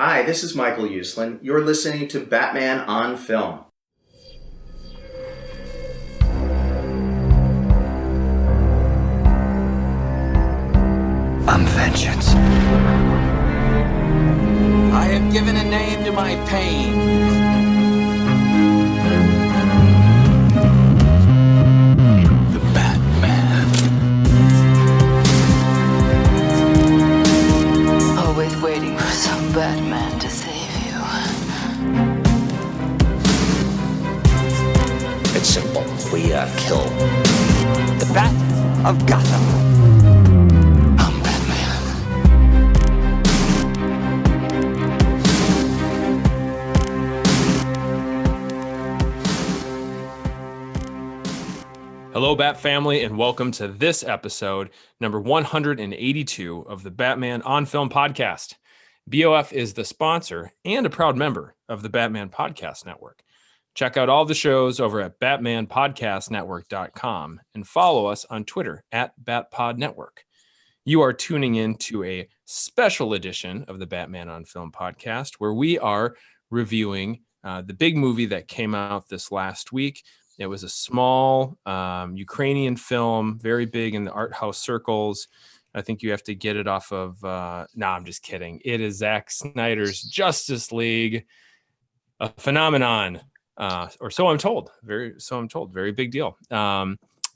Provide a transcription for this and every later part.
Hi, this is Michael Uslan. You're listening to Batman on Film. I'm vengeance. I have given a name to my pain. The Batman. Always waiting for some Batman to save you. It's simple. We kill the Bat of Gotham. I'm Batman. Hello, Bat family, and welcome to this episode, number 182 of the Batman on Film podcast. BOF is the sponsor and a proud member of the Batman Podcast Network. Check out all the shows over at batmanpodcastnetwork.com and follow us on Twitter at BatPodNetwork. You are tuning in to a special edition of the Batman on Film podcast where we are reviewing the big movie that came out this last week. It was a small Ukrainian film, very big in the art house circles. I think you have to get it off of, I'm just kidding. It is Zack Snyder's Justice League, a phenomenon, or so I'm told. Very big deal.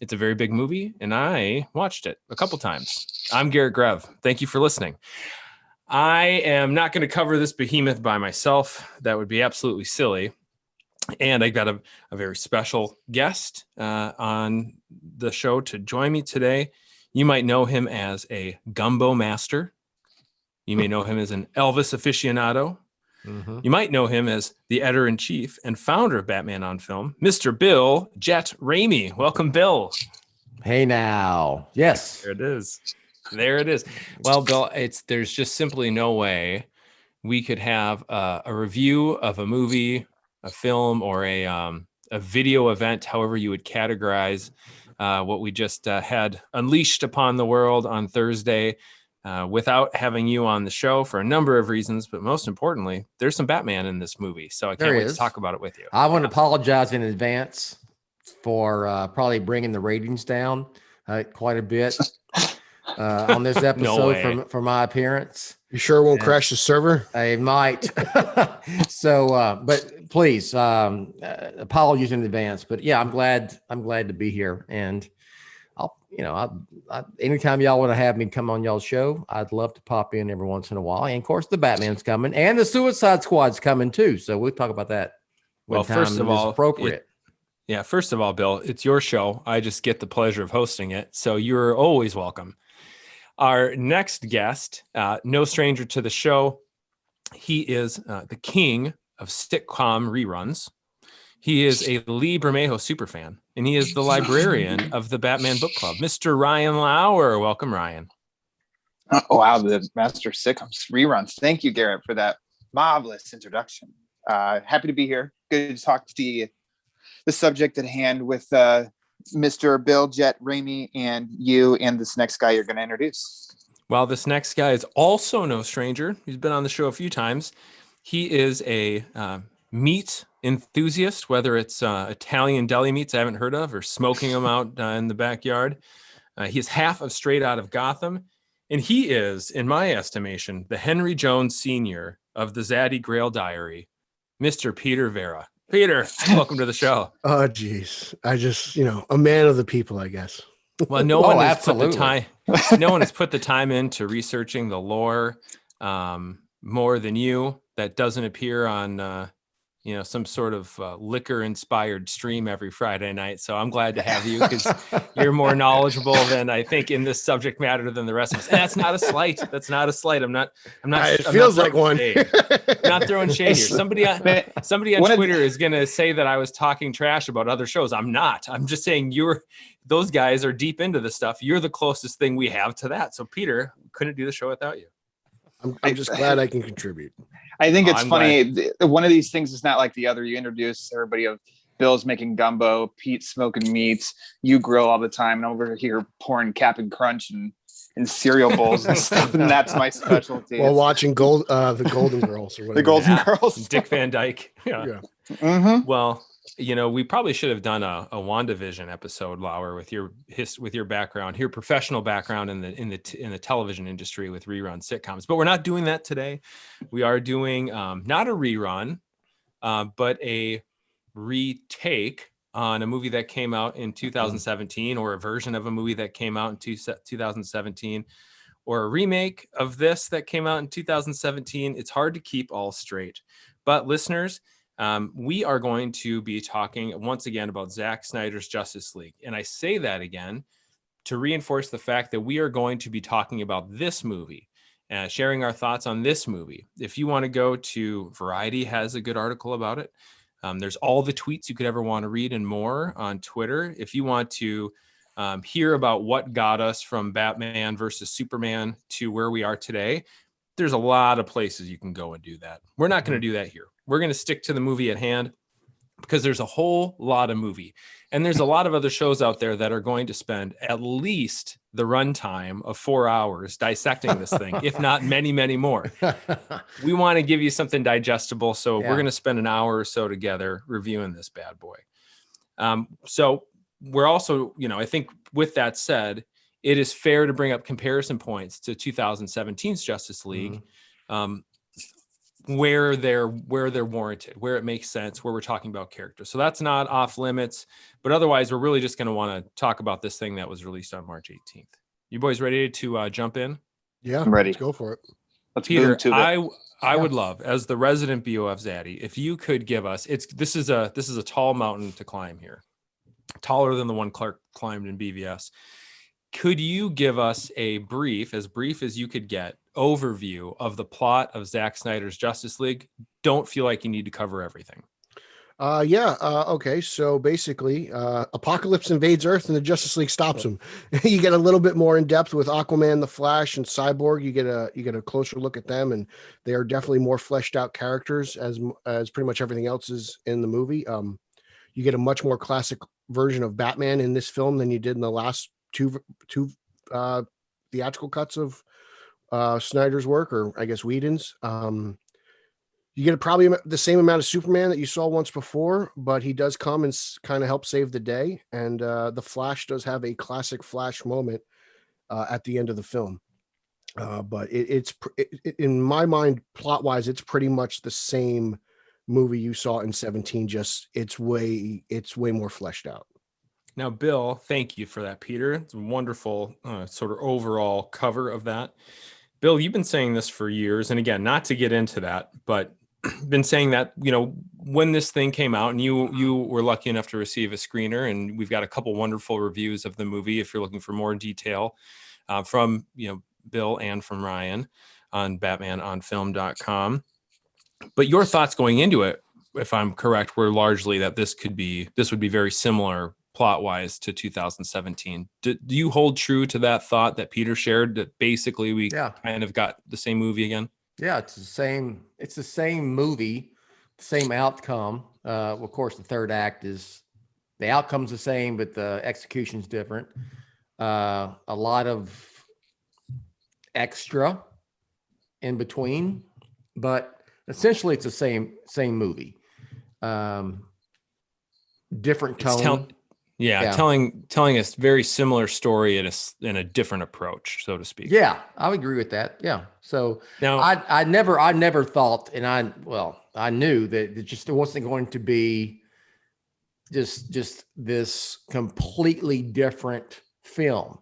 It's a very big movie, and I watched it a couple times. I'm Garret Grev. Thank you for listening. I am not going to cover this behemoth by myself. That would be absolutely silly. And I got a very special guest on the show to join me today. You might know him as a gumbo master. You may know him as an Elvis aficionado. Mm-hmm. You might know him as the editor-in-chief and founder of Batman on Film, Mr. Bill Jett Ramey. Welcome, Bill. Hey now. Yes. There it is. Well, Bill, there's just simply no way we could have a review of a movie, a film, or a video event, however you would categorize what we just had unleashed upon the world on Thursday, without having you on the show for a number of reasons. But most importantly, there's some Batman in this movie, so I can't wait to talk about it with you. I want to apologize in advance for probably bringing the ratings down quite a bit on this episode for my appearance. You sure it won't crash the server? I might. So, but please, apologies in advance. But yeah, I'm glad to be here. And I'll anytime y'all want to have me come on y'all's show, I'd love to pop in every once in a while. And of course, the Batman's coming, and the Suicide Squad's coming too. So we'll talk about that. Well, first of all, appropriate. First of all, Bill, it's your show. I just get the pleasure of hosting it, so you're always welcome. Our next guest, no stranger to the show. He is the king of sitcom reruns. He is a Lee Bermejo superfan, and he is the librarian of the Batman Book Club, Mr. Ryan Lauer. Welcome, Ryan. Oh, wow, the master sitcoms reruns. Thank you, Garret, for that marvelous introduction. Happy to be here. Good to talk to the subject at hand with Mr. Bill Jett Ramey and you and this next guy you're going to introduce. Well, this next guy is also no stranger. He's been on the show a few times. He is a meat enthusiast, whether it's Italian deli meats I haven't heard of or smoking them out in the backyard. He's half of Straight Out of Gotham. And he is, in my estimation, the Henry Jones Sr. of the Zaddy Grail Diary, Mr. Peter Verra. Peter, welcome to the show. Oh, geez. I just, a man of the people, I guess. Well, no one has put the time into researching the lore more than you. That doesn't appear on, some sort of liquor-inspired stream every Friday night. So I'm glad to have you because you're more knowledgeable than I think in this subject matter than the rest of us. And that's not a slight. I'm not. It feels like one. I'm not throwing shade here. Somebody on Twitter is going to say that I was talking trash about other shows. I'm not. I'm just saying those guys are deep into this stuff. You're the closest thing we have to that. So Peter, couldn't do the show without you. I'm just glad I can contribute. I think it's funny. One of these things is not like the other. You introduce everybody of Bill's making gumbo, Pete's smoking meats, you grill all the time, and over here pouring Cap'n Crunch and in cereal bowls and stuff, and that's my specialty. While watching the Golden Girls or whatever. The Golden Yeah. Girls. Dick Van Dyke. Yeah. Yeah. Mhm. Well, we probably should have done a WandaVision episode, Lauer, with your background, your professional background in the television industry with rerun sitcoms. But we're not doing that today. We are doing not a rerun, but a retake on a movie that came out in 2017, or a version of a movie that came out in 2017, or a remake of this that came out in 2017. It's hard to keep all straight. But listeners, we are going to be talking once again about Zack Snyder's Justice League. And I say that again to reinforce the fact that we are going to be talking about this movie, sharing our thoughts on this movie. If you want to go to Variety, has a good article about it. There's all the tweets you could ever want to read and more on Twitter. If you want to hear about what got us from Batman versus Superman to where we are today, there's a lot of places you can go and do that. We're not going to do that here. We're going to stick to the movie at hand because there's a whole lot of movie. And there's a lot of other shows out there that are going to spend at least the runtime of 4 hours dissecting this thing, if not many, many more. We want to give you something digestible. So we're going to spend an hour or so together reviewing this bad boy. So we're also, I think with that said, it is fair to bring up comparison points to 2017's Justice League, where they're warranted, where it makes sense, where we're talking about characters. So that's not off limits, but otherwise we're really just going to want to talk about this thing that was released on March 18th. You boys ready to jump in? Yeah, I'm ready. Let's go for it. Let's Peter, move to it. I would love, as the resident BOF zaddy, if you could give us, this is a tall mountain to climb here, taller than the one Clark climbed in BVS. Could you give us a brief as you could get, overview of the plot of Zack Snyder's Justice League? Don't feel like you need to cover everything. Okay. So basically, Apocalypse invades Earth and the Justice League stops him. You get a little bit more in depth with Aquaman, the Flash, and Cyborg. You get a closer look at them, and they are definitely more fleshed out characters as pretty much everything else is in the movie. You get a much more classic version of Batman in this film than you did in the last two theatrical cuts of Snyder's work, or I guess Whedon's. You get probably the same amount of Superman that you saw once before, but he does come and kind of help save the day. And the Flash does have a classic Flash moment at the end of the film. But it's in my mind, plot wise, it's pretty much the same movie you saw in 17. Just it's way more fleshed out. Now, Bill, thank you for that, Peter. It's a wonderful sort of overall cover of that. Bill, you've been saying this for years, and again, not to get into that, but been saying that, when this thing came out, and you were lucky enough to receive a screener, and we've got a couple wonderful reviews of the movie if you're looking for more detail from Bill and from Ryan on batmanonfilm.com. But your thoughts going into it, if I'm correct, were largely that this would be very similar plot-wise to 2017. Do you hold true to that thought that Peter shared, that basically we kind of got the same movie again? Yeah, it's the same movie, same outcome. Of course, the third act is the outcome's the same, but the execution's different. A lot of extra in between, but essentially it's the same movie. Different tone. Telling a very similar story in a different approach, so to speak. Yeah, I would agree with that. Yeah. So now I never thought, and I knew that it wasn't going to be just this completely different film.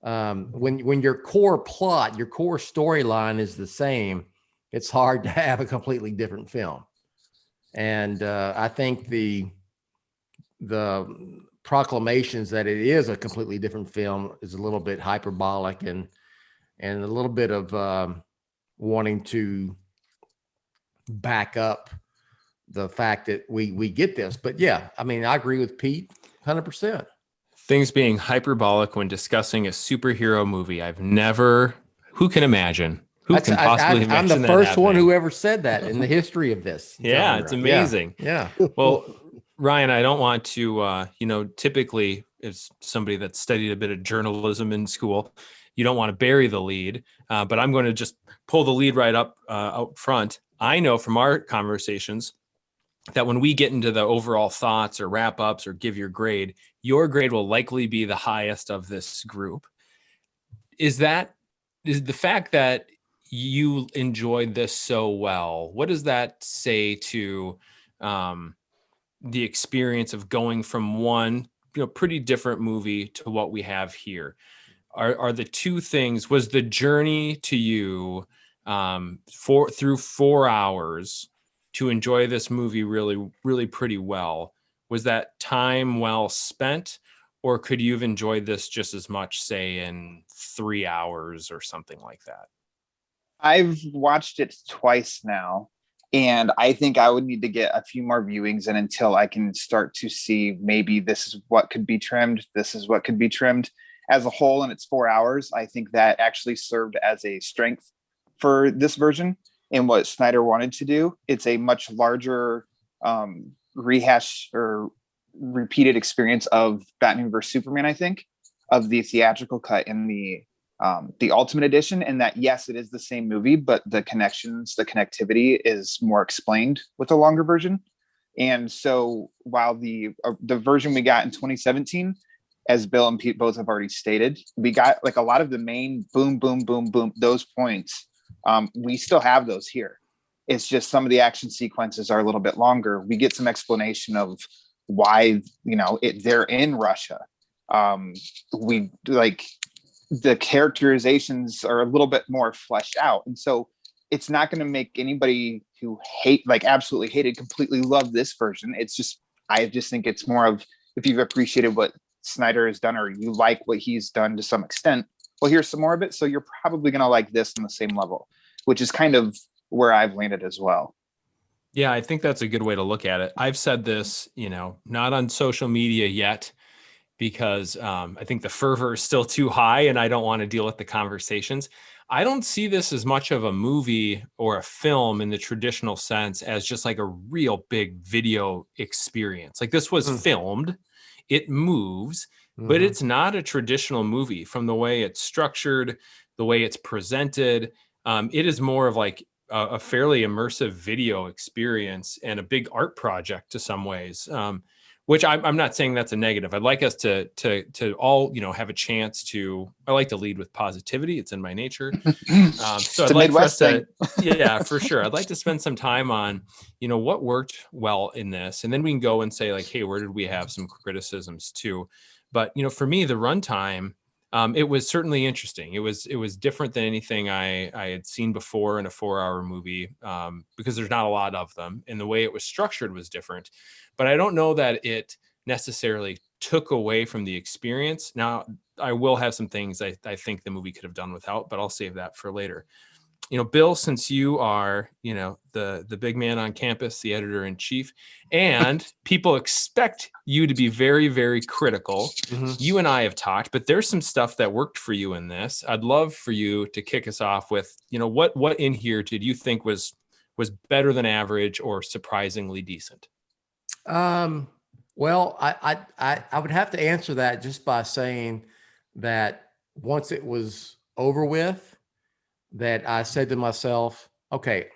When your core plot, your core storyline is the same, it's hard to have a completely different film. And I think the proclamations that it is a completely different film is a little bit hyperbolic and a little bit of wanting to back up the fact that we get this. But yeah, I mean, I agree with Pete 100%. Things being hyperbolic when discussing a superhero movie. Who can imagine? Who can possibly imagine that? I'm the first happening? one who ever said that in the history of this. Yeah, genre. it's amazing. Yeah. Well, Ryan, I don't want to, typically as somebody that studied a bit of journalism in school, you don't want to bury the lead, but I'm going to just pull the lead right up out front. I know from our conversations that when we get into the overall thoughts or wrap ups or give your grade will likely be the highest of this group. Is the fact that you enjoyed this so well, what does that say to the experience of going from one, pretty different movie to what we have here? Are the two things, was the journey to you through 4 hours to enjoy this movie really, really pretty well? Was that time well spent, or could you have enjoyed this just as much, say, in 3 hours or something like that? I've watched it twice now, and I think I would need to get a few more viewings in until I can start to see maybe this is what could be trimmed. This is what could be trimmed. As a whole, and it's 4 hours, I think that actually served as a strength for this version and what Snyder wanted to do. It's a much larger rehash or repeated experience of Batman vs Superman, I think, of the theatrical cut and the Ultimate Edition, and that yes, it is the same movie, but the connectivity is more explained with the longer version. And so while the version we got in 2017, as Bill and Pete both have already stated, we got like a lot of the main boom, boom, boom, boom, those points. We still have those here. It's just some of the action sequences are a little bit longer. We get some explanation of why, they're in Russia. We like the characterizations are a little bit more fleshed out. And so it's not going to make anybody who absolutely hated, completely love this version. I just think it's more of, if you've appreciated what Snyder has done, or you like what he's done to some extent, well, here's some more of it. So you're probably going to like this on the same level, which is kind of where I've landed as well. Yeah, I think that's a good way to look at it. I've said this, not on social media yet, because I think the fervor is still too high and I don't want to deal with the conversations. I don't see this as much of a movie or a film in the traditional sense as just like a real big video experience. Like, this was filmed, it moves, but it's not a traditional movie from the way it's structured, the way it's presented. It is more of like a fairly immersive video experience and a big art project to some ways. Which I'm not saying that's a negative. I'd like us to all, have a chance to. I like to lead with positivity. It's in my nature. So I'd like for us to, yeah, for sure. I'd like to spend some time on, what worked well in this, and then we can go and say like, hey, where did we have some criticisms too? But for me, the runtime, it was certainly interesting. It was different than anything I had seen before in a 4-hour movie, because there's not a lot of them, and the way it was structured was different. But I don't know that it necessarily took away from the experience. Now, I will have some things I think the movie could have done without, but I'll save that for later. Bill, since you are, the big man on campus, the editor-in-chief, and people expect you to be very, very critical. You and I have talked, but there's some stuff that worked for you in this. I'd love for you to kick us off with, what in here did you think was better than average or surprisingly decent? Well, I would have to answer that just by saying that once it was over with, that I said to myself, okay,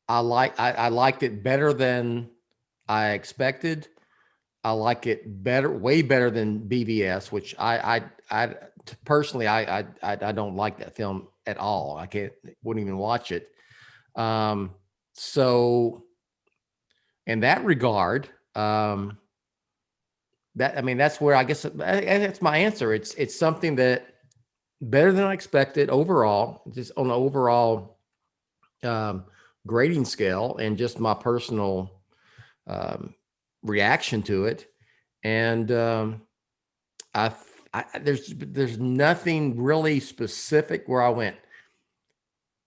I liked it better than I expected. I like it better, way better than BVS, which I personally, I don't like that film at all. Wouldn't even watch it. So in that regard, that's where I guess that's my answer. It's something that better than I expected overall, just on the overall grading scale, and just my personal reaction to it. And there's nothing really specific where I went,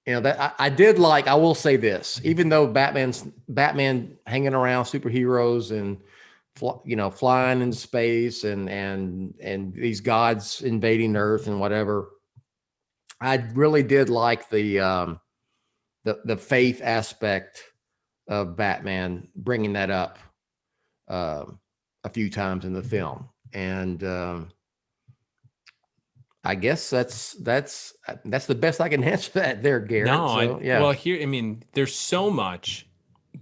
that I did like. I will say this, even though Batman hanging around superheroes and flying into space and these gods invading Earth and whatever, I really did like the faith aspect of Batman, bringing that up a few times in the film. And I guess that's the best I can answer that there, Garrett. No, So, yeah. well, here, I mean, there's so much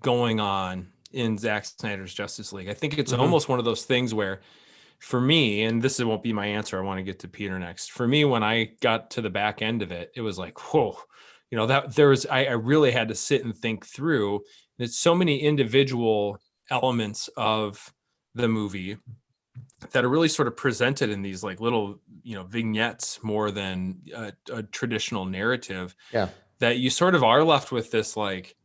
going on in Zack Snyder's Justice League. I think it's almost one of those things where, for me, and this won't be my answer, I want to get to Peter next. For me, when I got to the back end of it, it was like, whoa, that there was, I really had to sit and think through. There's so many individual elements of the movie that are really sort of presented in these like little, vignettes more than a traditional narrative. Yeah. That you sort of are left with this like,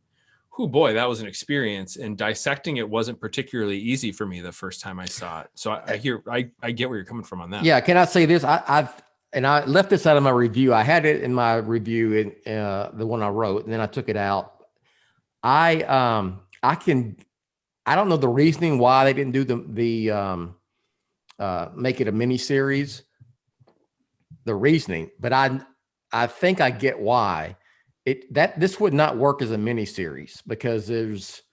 oh boy, that was an experience. And dissecting it wasn't particularly easy for me the first time I saw it. So I get where you're coming from on that. Yeah. Can I say this? I left this out of my review. I had it in my review in the one I wrote, and then I took it out. I don't know the reasoning why they didn't do the make it a mini series, the reasoning, but I think I get why this would not work as a mini series, because there's,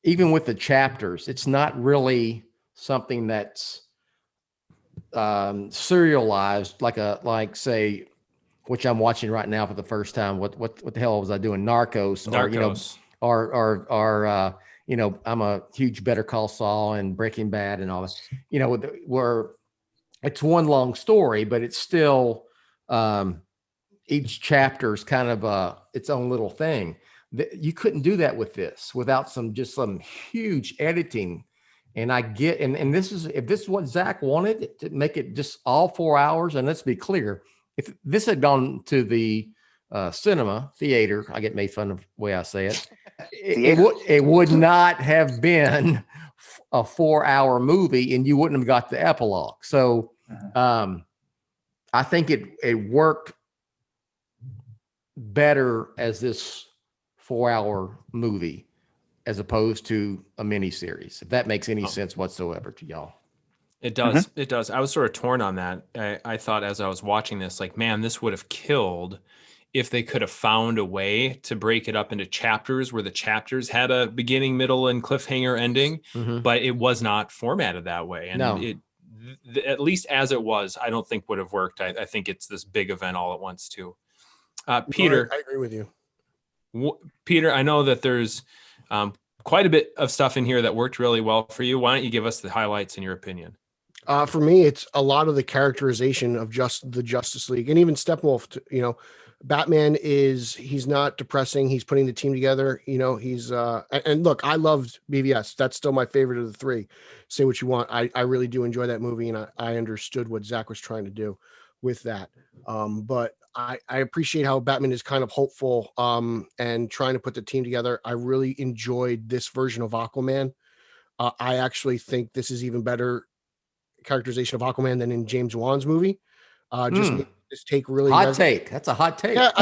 even with the chapters, it's not really something that's serialized like say, which I'm watching right now for the first time. What the hell was I doing? Narcos. Or I'm a huge Better Call Saul and Breaking Bad and all that, where it's one long story, but it's still, each chapter is kind of its own little thing. You couldn't do that with this without some huge editing. And I get, and this is, if this is what Zack wanted, to make it just all 4 hours. And let's be clear, if this had gone to the cinema theater, I get made fun of the way I say it. It would not have been a 4-hour movie, and you wouldn't have got the epilogue. So I think it worked better as this 4-hour movie as opposed to a mini series, if that makes any sense whatsoever to y'all. It does. It does. I was sort of torn on that. I thought as I was watching this, like, man, this would have killed if they could have found a way to break it up into chapters where the chapters had a beginning, middle, and cliffhanger ending, but it was not formatted that way. And at least as it was, I don't think would have worked. I think it's this big event all at once too. Peter, I agree with you. Peter, I know that there's quite a bit of stuff in here that worked really well for you. Why don't you give us the highlights in your opinion? For me, it's a lot of the characterization of just the Justice League, and even Steppenwolf. Batman he's not depressing. He's putting the team together. He's and look, I loved BVS. That's still my favorite of the three. Say what you want. I really do enjoy that movie, and I understood what Zack was trying to do with that. But I appreciate how Batman is kind of hopeful and trying to put the team together. I really enjoyed this version of Aquaman. I actually think this is even better characterization of Aquaman than in James Wan's movie. Just take really hot take. That's a hot take. Yeah,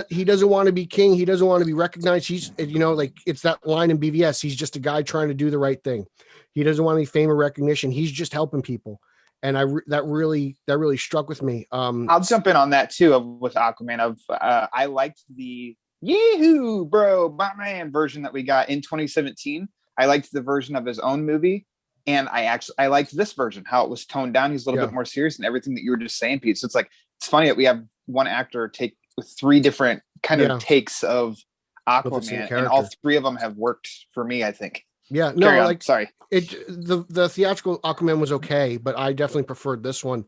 he doesn't want to be king. He doesn't want to be recognized. He's like it's that line in BVS. He's just a guy trying to do the right thing. He doesn't want any fame or recognition. He's just helping people. And that really struck with me. I'll jump in on that too with Aquaman. I liked the Yee-hoo, bro, Batman version that we got in 2017. I liked the version of his own movie. And I liked this version, how it was toned down. He's a little bit more serious and everything that you were just saying, Pete. So it's funny that we have one actor take with 3 different kind of takes of Aquaman, and all 3 of them have worked for me, I think. Yeah, no, sorry. The theatrical Aquaman was okay, but I definitely preferred this one.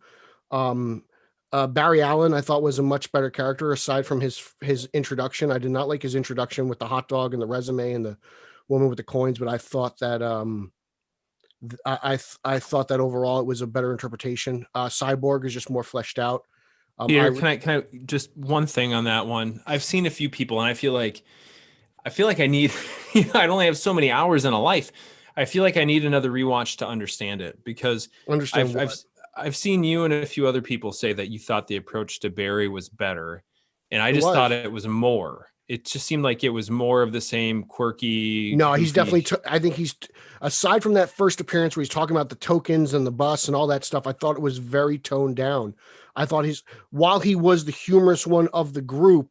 Barry Allen, I thought, was a much better character aside from his introduction. I did not like his introduction with the hot dog and the resume and the woman with the coins, but I thought that I thought that overall it was a better interpretation. Cyborg is just more fleshed out. Peter, can I just one thing on that one? I've seen a few people, and I feel like I need. I only have so many hours in a life. I feel like I need another rewatch to understand it, because I've seen you and a few other people say that you thought the approach to Barry was better, and I just thought it was more. It just seemed like it was more of the same quirky. No, he's definitely. I think he's, aside from that first appearance where he's talking about the tokens and the bus and all that stuff, I thought it was very toned down. I thought while he was the humorous one of the group,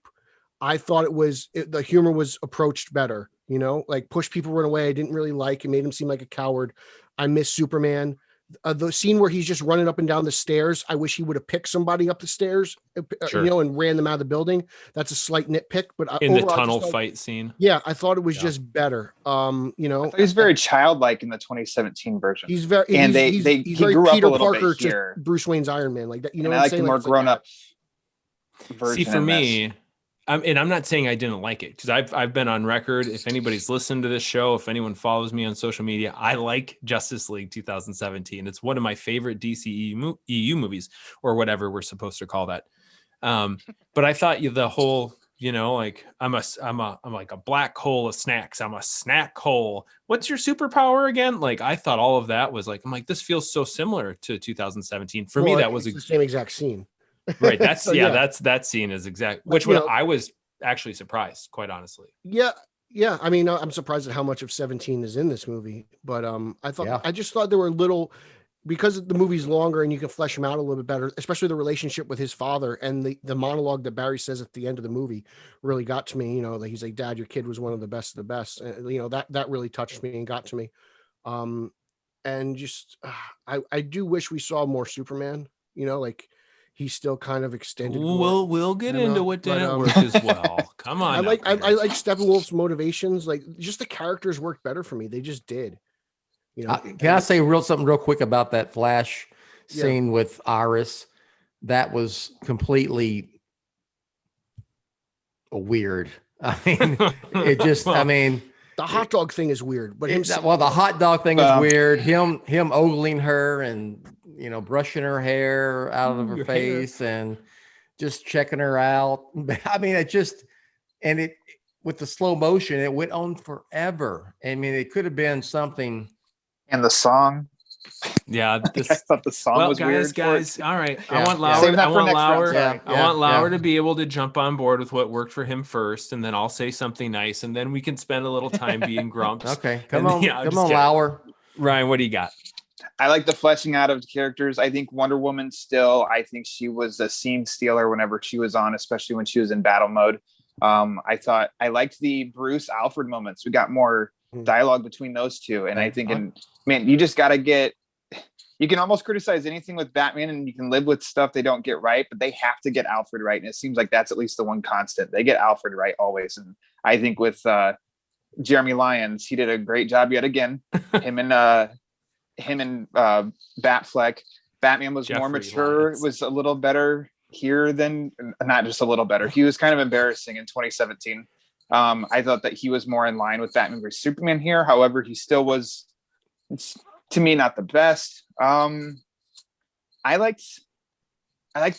I thought the humor was approached better. Like push people run away. I didn't really like. It made him seem like a coward. I miss Superman. The scene where he's just running up and down the stairs, I wish he would have picked somebody up the stairs, Sure. you know, and ran them out of the building. That's a slight nitpick, but In the overall, I just tunnel thought- fight scene. yeah, I thought it was Yeah. just better. You know, He's very childlike in the 2017 version. he's very, And he's he very grew up a Peter little bit Parker to here. Bruce Wayne's Iron Man, like that. You know And what I I'm like saying? the more It's like grown that. up version. See, for in this. me, and I'm not saying I didn't like it, because I've been on record. If anybody's listened to this show, if anyone follows me on social media, I like Justice League 2017. It's one of my favorite DC EU movies, or whatever we're supposed to call that. But I thought the whole, you know, like I'm like a black hole of snacks. I'm a snack hole. What's your superpower again? Like, I thought all of that was like, I'm like, this feels so similar to 2017. For me, Well, that was it's the same exact scene. right. That's So, that's that scene is exact. But, Which you one know- I was actually surprised, quite honestly. Yeah. I mean, I'm surprised at how much of 17 is in this movie, but Yeah. I just thought there were little, because the movie's longer and you can flesh him out a little bit better, especially the relationship with his father, and the monologue that Barry says at the end of the movie really got to me. You know, that he's like, "Dad, your kid was one of the best of the best." And, you know, that really touched me and got to me. And just I do wish we saw more Superman. You know, like he's still kind of extended. gore. We'll get you know, into what but, didn't work as well. Come on. I like up I here. like Steppenwolf's motivations. Like, just the characters worked better for me. They just did. You know, Can I say something real quick about that Flash Yeah. scene with Iris? That was completely weird. I mean, it just, I Well, mean, the hot dog thing is weird, but him. well, the hot dog thing is Um, weird. Him ogling her and, you know, brushing her hair out of her Your hair. face and just checking her out. I mean, it just, and it, with the slow motion, it went on forever. I mean, it could have been something. And the song. yeah. I This, thought the song well, was guys, weird. all right. Yeah, I want yeah. Lauer. Save that I for want next round, Lauer. sorry. I want Lauer yeah. to be able to jump on board with what worked for him first, and then I'll say something nice, and then we can spend a little time being grumps. Okay, come And, on, yeah, I'm come just on, kidding. Lauer. Ryan, what do you got? I like the fleshing out of characters. I think Wonder Woman still, I think she was a scene stealer whenever she was on, especially when she was in battle mode. I liked the Bruce Alfred moments. We got more dialogue between those two. And I think, man, you just got to get, you can almost criticize anything with Batman and you can live with stuff they don't get right, but they have to get Alfred right. And it seems like that's at least the one constant. They get Alfred right always. And I think with Jeremy Lyons, he did a great job yet again. Him and Batfleck. Batman was more Jeffrey mature. Lyons. Was a little better here than, not just a little better. He was kind of embarrassing in 2017. I thought that he was more in line with Batman vs Superman here. However, he still was, to me, not the best. I liked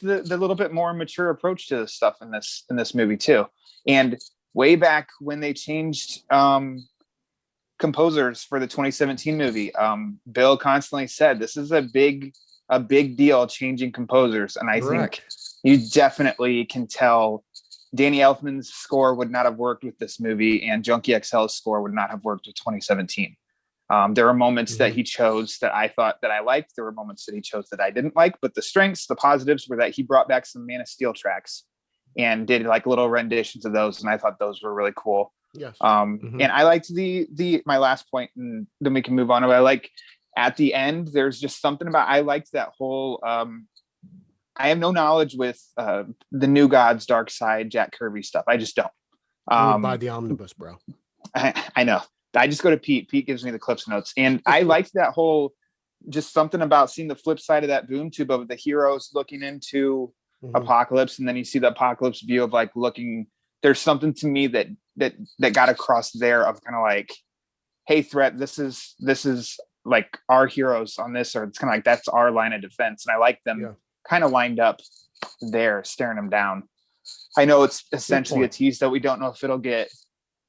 the little bit more mature approach to this stuff in this movie too. And way back when they changed composers for the 2017 movie, Bill constantly said this is a big deal changing composers, and I think you definitely can tell Danny Elfman's score would not have worked with this movie, and Junkie XL's score would not have worked with 2017. There were moments that he chose that I thought that I liked. There were moments that he chose that I didn't like, but the strengths, the positives were that he brought back some Man of Steel tracks and did like little renditions of those. And I thought those were really cool. Yes. And I liked my last point, and then we can move on. I like at the end, there's just something about, I liked that whole, I have no knowledge with the New Gods, Dark Side, Jack Kirby stuff. I just don't. Buy the omnibus, bro. I know. I just go to Pete. Pete gives me the Clips Notes. And I liked that whole, just something about seeing the flip side of that boom tube of the heroes looking into Apocalypse. And then you see the Apocalypse view of like looking, there's something to me that got across there of kind of like, hey, Threat, this is like our heroes on this, or it's kind of like, that's our line of defense. And I like them kind of lined up there, staring them down. I know it's essentially a tease that we don't know if it'll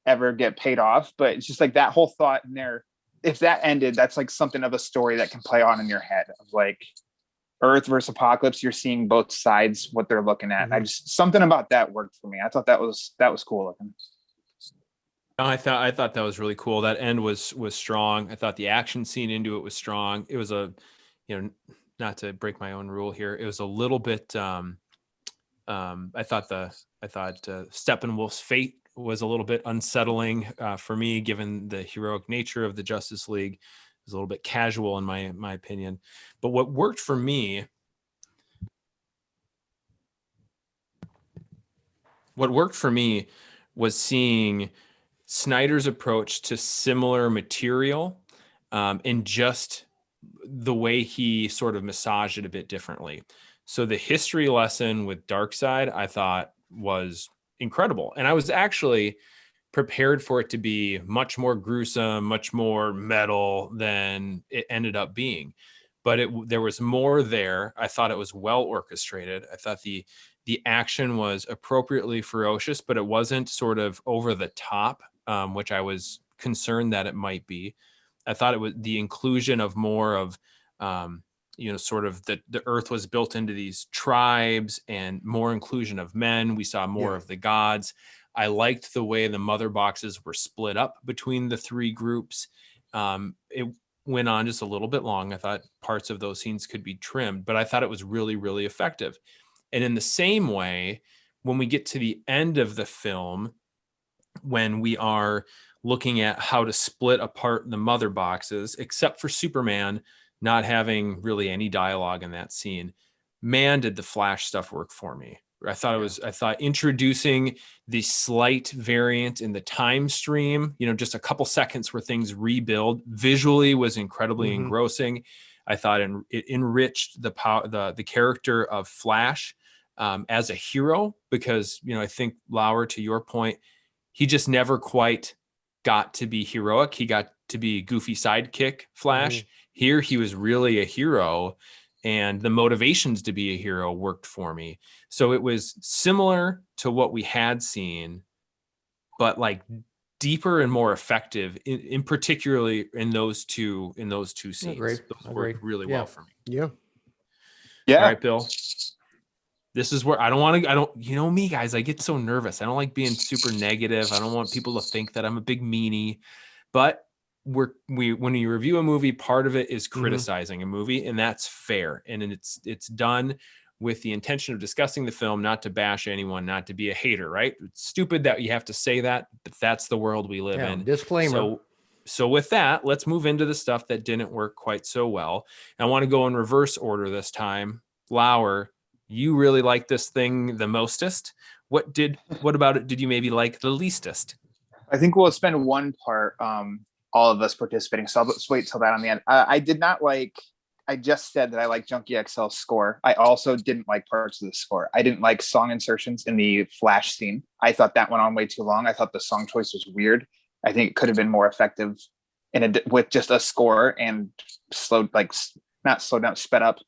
ever get paid off, but it's just like that whole thought in there. If that ended, that's like something of a story that can play on in your head of like Earth versus Apocalypse. You're seeing both sides, what they're looking at. I just, something about that worked for me. I thought that was cool looking. I thought that was really cool. That end was strong. I thought the action scene into it was strong. It was not to break my own rule here, it was a little bit I thought Steppenwolf's fate was a little bit unsettling for me, given the heroic nature of the Justice League. It was a little bit casual in my opinion. But what worked for me was seeing Snyder's approach to similar material, and just the way he sort of massaged it a bit differently. So the history lesson with Darkseid, I thought, was incredible. And I was actually prepared for it to be much more gruesome, much more metal than it ended up being. But there was more there. I thought it was well orchestrated. I thought the action was appropriately ferocious, but it wasn't sort of over the top, which I was concerned that it might be. I thought it was the inclusion of more of, sort of the earth was built into these tribes, and more inclusion of men. We saw more of the gods. I liked the way the mother boxes were split up between the three groups. It went on just a little bit long. I thought parts of those scenes could be trimmed, but I thought it was really, really effective. And in the same way, when we get to the end of the film, when we are looking at how to split apart the mother boxes, except for Superman not having really any dialogue in that scene, man, did the Flash stuff work for me. I thought introducing the slight variant in the time stream, just a couple seconds where things rebuild visually, was incredibly engrossing. I thought it enriched the character of Flash as a hero, because, I think, Lauer, to your point, he just never quite got to be heroic. He got to be goofy sidekick Flash. Here he was really a hero, and the motivations to be a hero worked for me. So it was similar to what we had seen, but like deeper and more effective in particularly in those two scenes. Agreed. Those worked really well for me. Yeah. All right, Bill. This is where I don't, me, guys, I get so nervous. I don't like being super negative. I don't want people to think that I'm a big meanie, but when you review a movie, part of it is criticizing a movie, and that's fair. And it's done with the intention of discussing the film, not to bash anyone, not to be a hater, right? It's stupid that you have to say that, but that's the world we live in. Disclaimer. So with that, let's move into the stuff that didn't work quite so well. I want to go in reverse order this time. Lauer, you really like this thing the mostest. What about it did you maybe like the leastest? I think we'll spend one part, all of us participating. So let's wait till that on the end. I did not like, I just said that I like Junkie XL's score. I also didn't like parts of the score. I didn't like song insertions in the Flash scene. I thought that went on way too long. I thought the song choice was weird. I think it could have been more effective with just a score and not slowed down, sped up.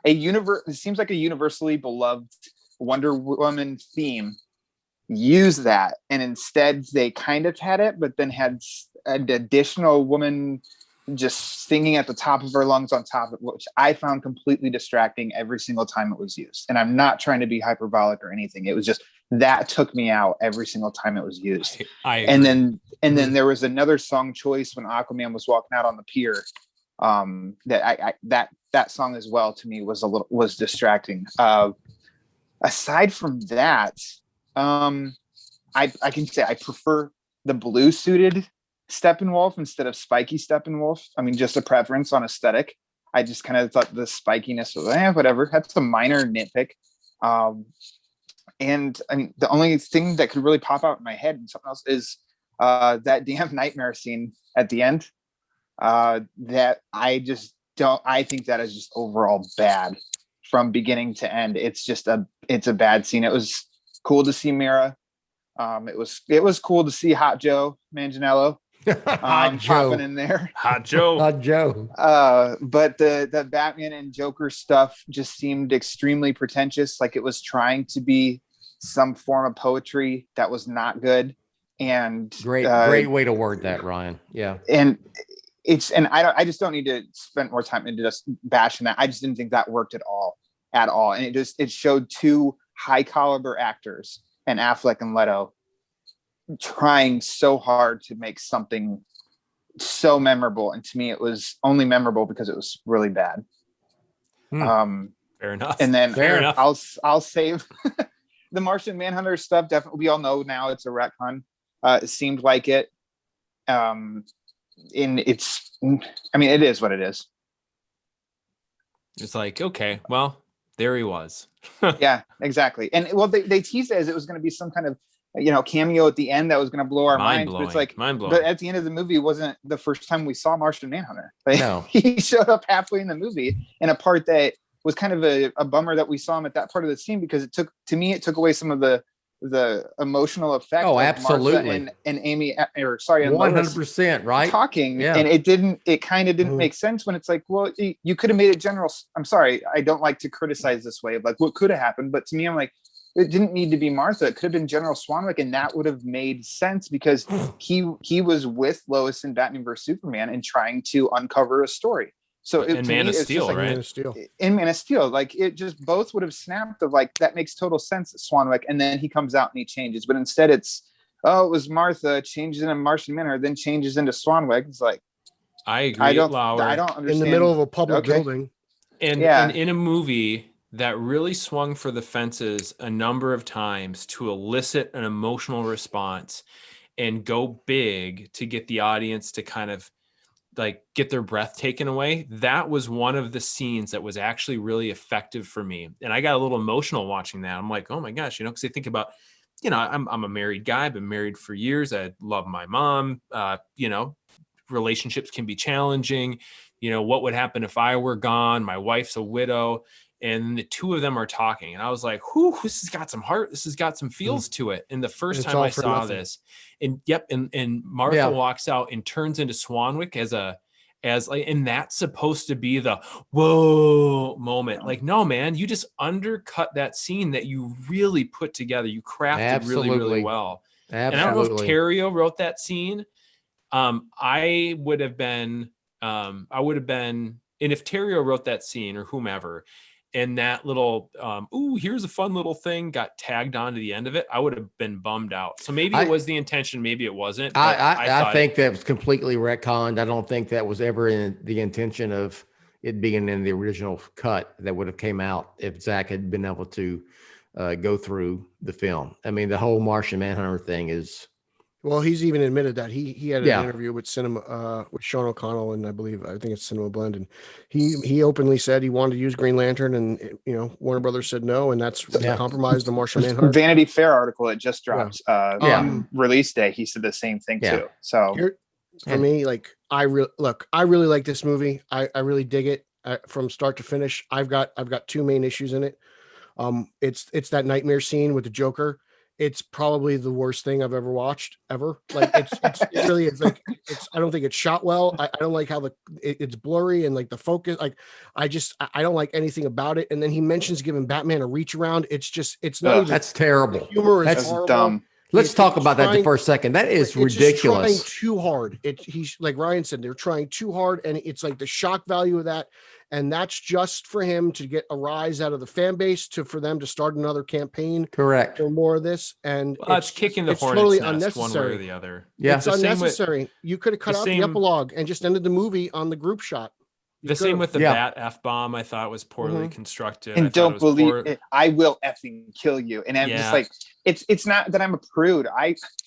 It seems like a universally beloved Wonder Woman theme. Use that, and instead they kind of had it, but then had an additional woman just singing at the top of her lungs on top of it, which I found completely distracting every single time it was used. And I'm not trying to be hyperbolic or anything. It was just that took me out every single time it was used. And then there was another song choice when Aquaman was walking out on the pier. That song as well to me was distracting. Aside from that, I can say I prefer the blue suited Steppenwolf instead of spiky Steppenwolf. I mean, just a preference on aesthetic. I just kind of thought the spikiness was whatever. That's a minor nitpick. And I mean, the only thing that could really pop out in my head and something else is that damn nightmare scene at the end. That I just don't. I think that is just overall bad from beginning to end. It's a bad scene. It was cool to see Mira. It was cool to see Hot Joe Manganiello popping in there. Hot Joe. But the Batman and Joker stuff just seemed extremely pretentious, like it was trying to be some form of poetry that was not good. And great way to word that, Ryan. Yeah. And I just don't need to spend more time into just bashing that. I just didn't think that worked at all. And it showed two high caliber actors, and Affleck and Leto, trying so hard to make something so memorable. And to me, it was only memorable because it was really bad. Fair enough. And then Fair enough. I'll save the Martian Manhunter stuff. Definitely, we all know now it's a retcon. It seemed like it. I mean, it is what it is. It's like, okay, well, there he was. Yeah, exactly. And well, they teased it as it was going to be some kind of, cameo at the end that was going to blow our minds. But it's like, but at the end of the movie, it wasn't the first time we saw Martian Manhunter. Like, No. He showed up halfway in the movie in a part that was kind of a bummer that we saw him at that part of the scene, because it took away some of the emotional effect. Oh, of absolutely. Martha and Amy, and 100%, right? talking. Yeah. And it kind of didn't make sense when it's like, well, you could have made it general. I'm sorry, I don't like to criticize this way of like what could have happened, but to me, I'm like, it didn't need to be Martha. It could have been General Swanwick, and that would have made sense because he was with Lois in Batman vs Superman and trying to uncover a story. So in Man of Steel, right? Man of Steel. In Man of Steel, like it just both would have snapped of like, that makes total sense at Swanwick, and then he comes out and he changes. But instead it's, it was Martha, changes into Martian Manhunter, then changes into Swanwick. It's like, I agree. I don't In understand. the middle of a public building. And in a movie that really swung for the fences a number of times to elicit an emotional response and go big to get the audience to kind of like get their breath taken away. That was one of the scenes that was actually really effective for me. And I got a little emotional watching that. I'm like, oh my gosh, because I think about, I'm a married guy, I've been married for years. I love my mom. Relationships can be challenging. What would happen if I were gone? My wife's a widow. And the two of them are talking. And I was like, whoo, this has got some heart. This has got some feels to it. And the first time I saw this, and Martha walks out and turns into Swanwick and that's supposed to be the whoa moment. Like, no, man, you just undercut that scene that you really put together. You crafted really, really well. Absolutely. And I don't know if Terrio wrote that scene. I would have been, and if Terrio wrote that scene or whomever, and that little, here's a fun little thing got tagged on to the end of it, I would have been bummed out. So maybe it was the intention, maybe it wasn't. I think that was completely retconned. I don't think that was ever in the intention of it being in the original cut that would have came out if Zach had been able to go through the film. I mean, the whole Martian Manhunter thing is. Well, he's even admitted that he had an interview with with Sean O'Connell, and I think it's Cinema Blend, and he openly said he wanted to use Green Lantern, and Warner Brothers said no, and that's compromised the Martian Manhunter. Vanity Fair article, it just dropped release day. He said the same thing too. So for me, like I really like this movie. I really dig it from start to finish. I've got two main issues in it. It's that nightmare scene with the Joker. It's probably the worst thing I've ever watched ever. Like it really is. Like I don't think it's shot well. I don't like how it's blurry and like the focus. Like I don't like anything about it. And then he mentions giving Batman a reach around. It's not even. That's terrible. The humor is that's horrible. dumb. Let's talk about that for a second. That is ridiculous. Just trying too hard. He's like Ryan said, they're trying too hard, and it's like the shock value of that. And that's just for him to get a rise out of the fan base for them to start another campaign. Correct. For more of this. And it's kicking the hornet's totally nest unnecessary. one way or the other. Yeah. It's unnecessary. You could have cut out the epilogue and just ended the movie on the group shot. Same with the Bat F-bomb, I thought was poorly constructed. And don't believe it. I will effing kill you. And I'm just like, it's not that I'm a prude.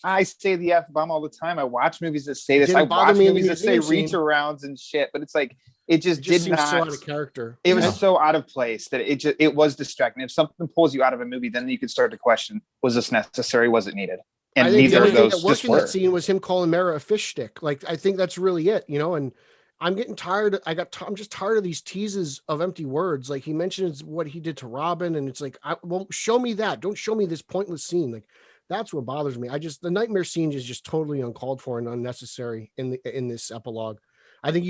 I say the F-bomb all the time. I watch movies that say this. I watch movies that say reach arounds and shit, but it's like, it just did not. So out of character. It was so out of place that it was distracting. If something pulls you out of a movie, then you could start to question: was this necessary? Was it needed? And I think neither of those that just in were. That scene was him calling Mara a fish stick. Like I think that's really it, And I'm getting tired. I'm just tired of these teases of empty words. Like he mentions what he did to Robin, and it's like, show me that. Don't show me this pointless scene. Like that's what bothers me. The nightmare scene is just totally uncalled for and unnecessary in this epilogue. I think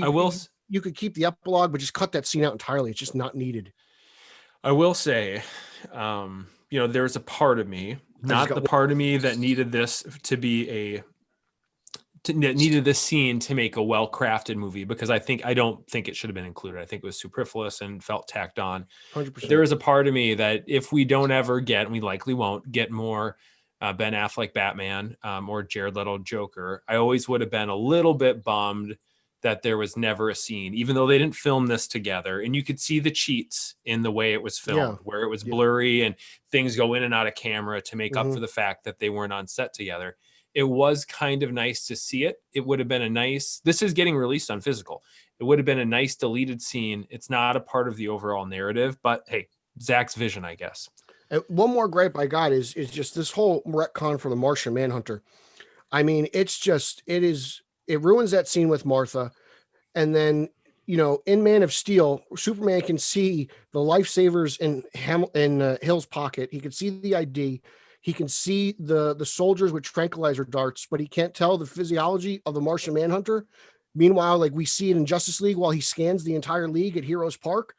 you could keep the epilogue, but just cut that scene out entirely. It's just not needed. I will say, there's a part of me, not the part of me that needed this to be needed this scene to make a well-crafted movie, because I don't think it should have been included. I think it was superfluous and felt tacked on. 100%. There is a part of me that if we don't ever get, and we likely won't get more Ben Affleck Batman or Jared Leto Joker, I always would have been a little bit bummed that there was never a scene, even though they didn't film this together. And you could see the cheats in the way it was filmed, where it was blurry and things go in and out of camera to make up for the fact that they weren't on set together. it was kind of nice to see it. It would have been a nice, this is getting released on physical. It would have been a nice deleted scene. It's not a part of the overall narrative, but hey, Zack's vision, I guess. And one more gripe I got is just this whole retcon for the Martian Manhunter. I mean, it ruins that scene with Martha. And then, in Man of Steel, Superman can see the lifesavers in Hill's pocket. He can see the ID. He can see the soldiers with tranquilizer darts, but he can't tell the physiology of the Martian Manhunter. Meanwhile, like we see it in Justice League while he scans the entire league at Heroes Park.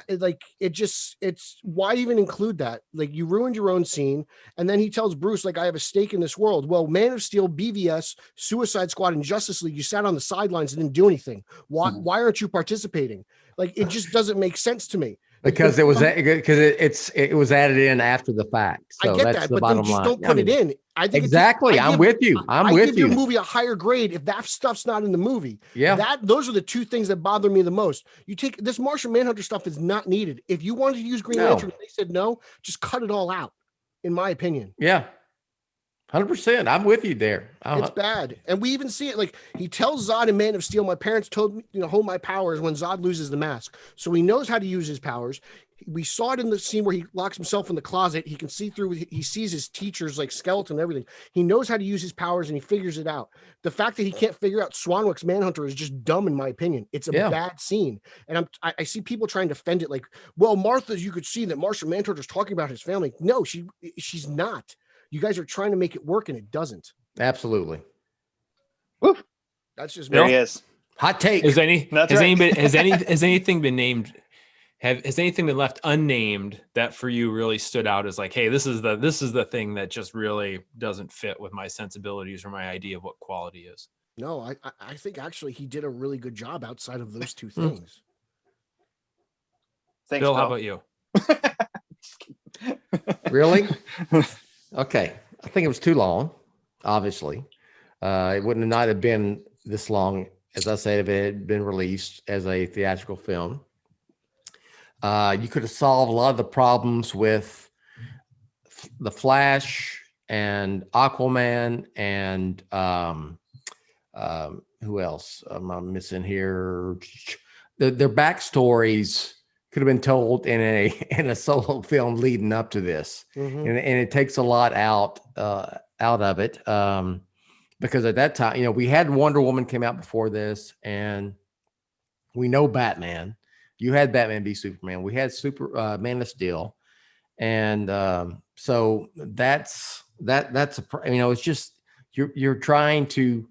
It's why even include that? Like, you ruined your own scene. And then he tells Bruce, like, I have a stake in this world. Well, Man of Steel, BVS, Suicide Squad, and Justice League, you sat on the sidelines and didn't do anything. Why aren't you participating? Like, it just doesn't make sense to me. Because it was added in after the fact. So I get that's that, the but bottom then just line. don't put it in. I think exactly. I'm with you. I give your movie a higher grade if that stuff's not in the movie. Yeah. Those are the two things that bother me the most. You take this Martian Manhunter stuff is not needed. If you wanted to use Green Lantern, they said no, just cut it all out, in my opinion. Yeah. 100%. I'm with you there. It's bad. And we even see it. Like, he tells Zod in Man of Steel, my parents told me, hold my powers when Zod loses the mask. So he knows how to use his powers. We saw it in the scene where he locks himself in the closet. He can see through, he sees his teacher's like skeleton and everything. He knows how to use his powers and he figures it out. The fact that he can't figure out Swanwick's Manhunter is just dumb, in my opinion. It's a bad scene. And I see people trying to defend it like, well, Martha, you could see that Martian Manhunter's talking about his family. No, she's not. You guys are trying to make it work and it doesn't. Absolutely. Woo. That's just there he is. Hot take. Has anything been named? Has anything been left unnamed that for you really stood out as like, hey, this is the thing that just really doesn't fit with my sensibilities or my idea of what quality is? No, I think actually he did a really good job outside of those two things. Thanks, Bill, how about you? Really? Okay. I think it was too long, obviously. It wouldn't not have been this long, as I said, if it had been released as a theatrical film. You could have solved a lot of the problems with the Flash and Aquaman and who else am I missing here? Their backstories could have been told in a solo film leading up to this, and it takes a lot out of it because at that time, we had Wonder Woman came out before this, and we know Batman. You had Batman v Superman. We had Man of Steel, and so that's it's just you're trying to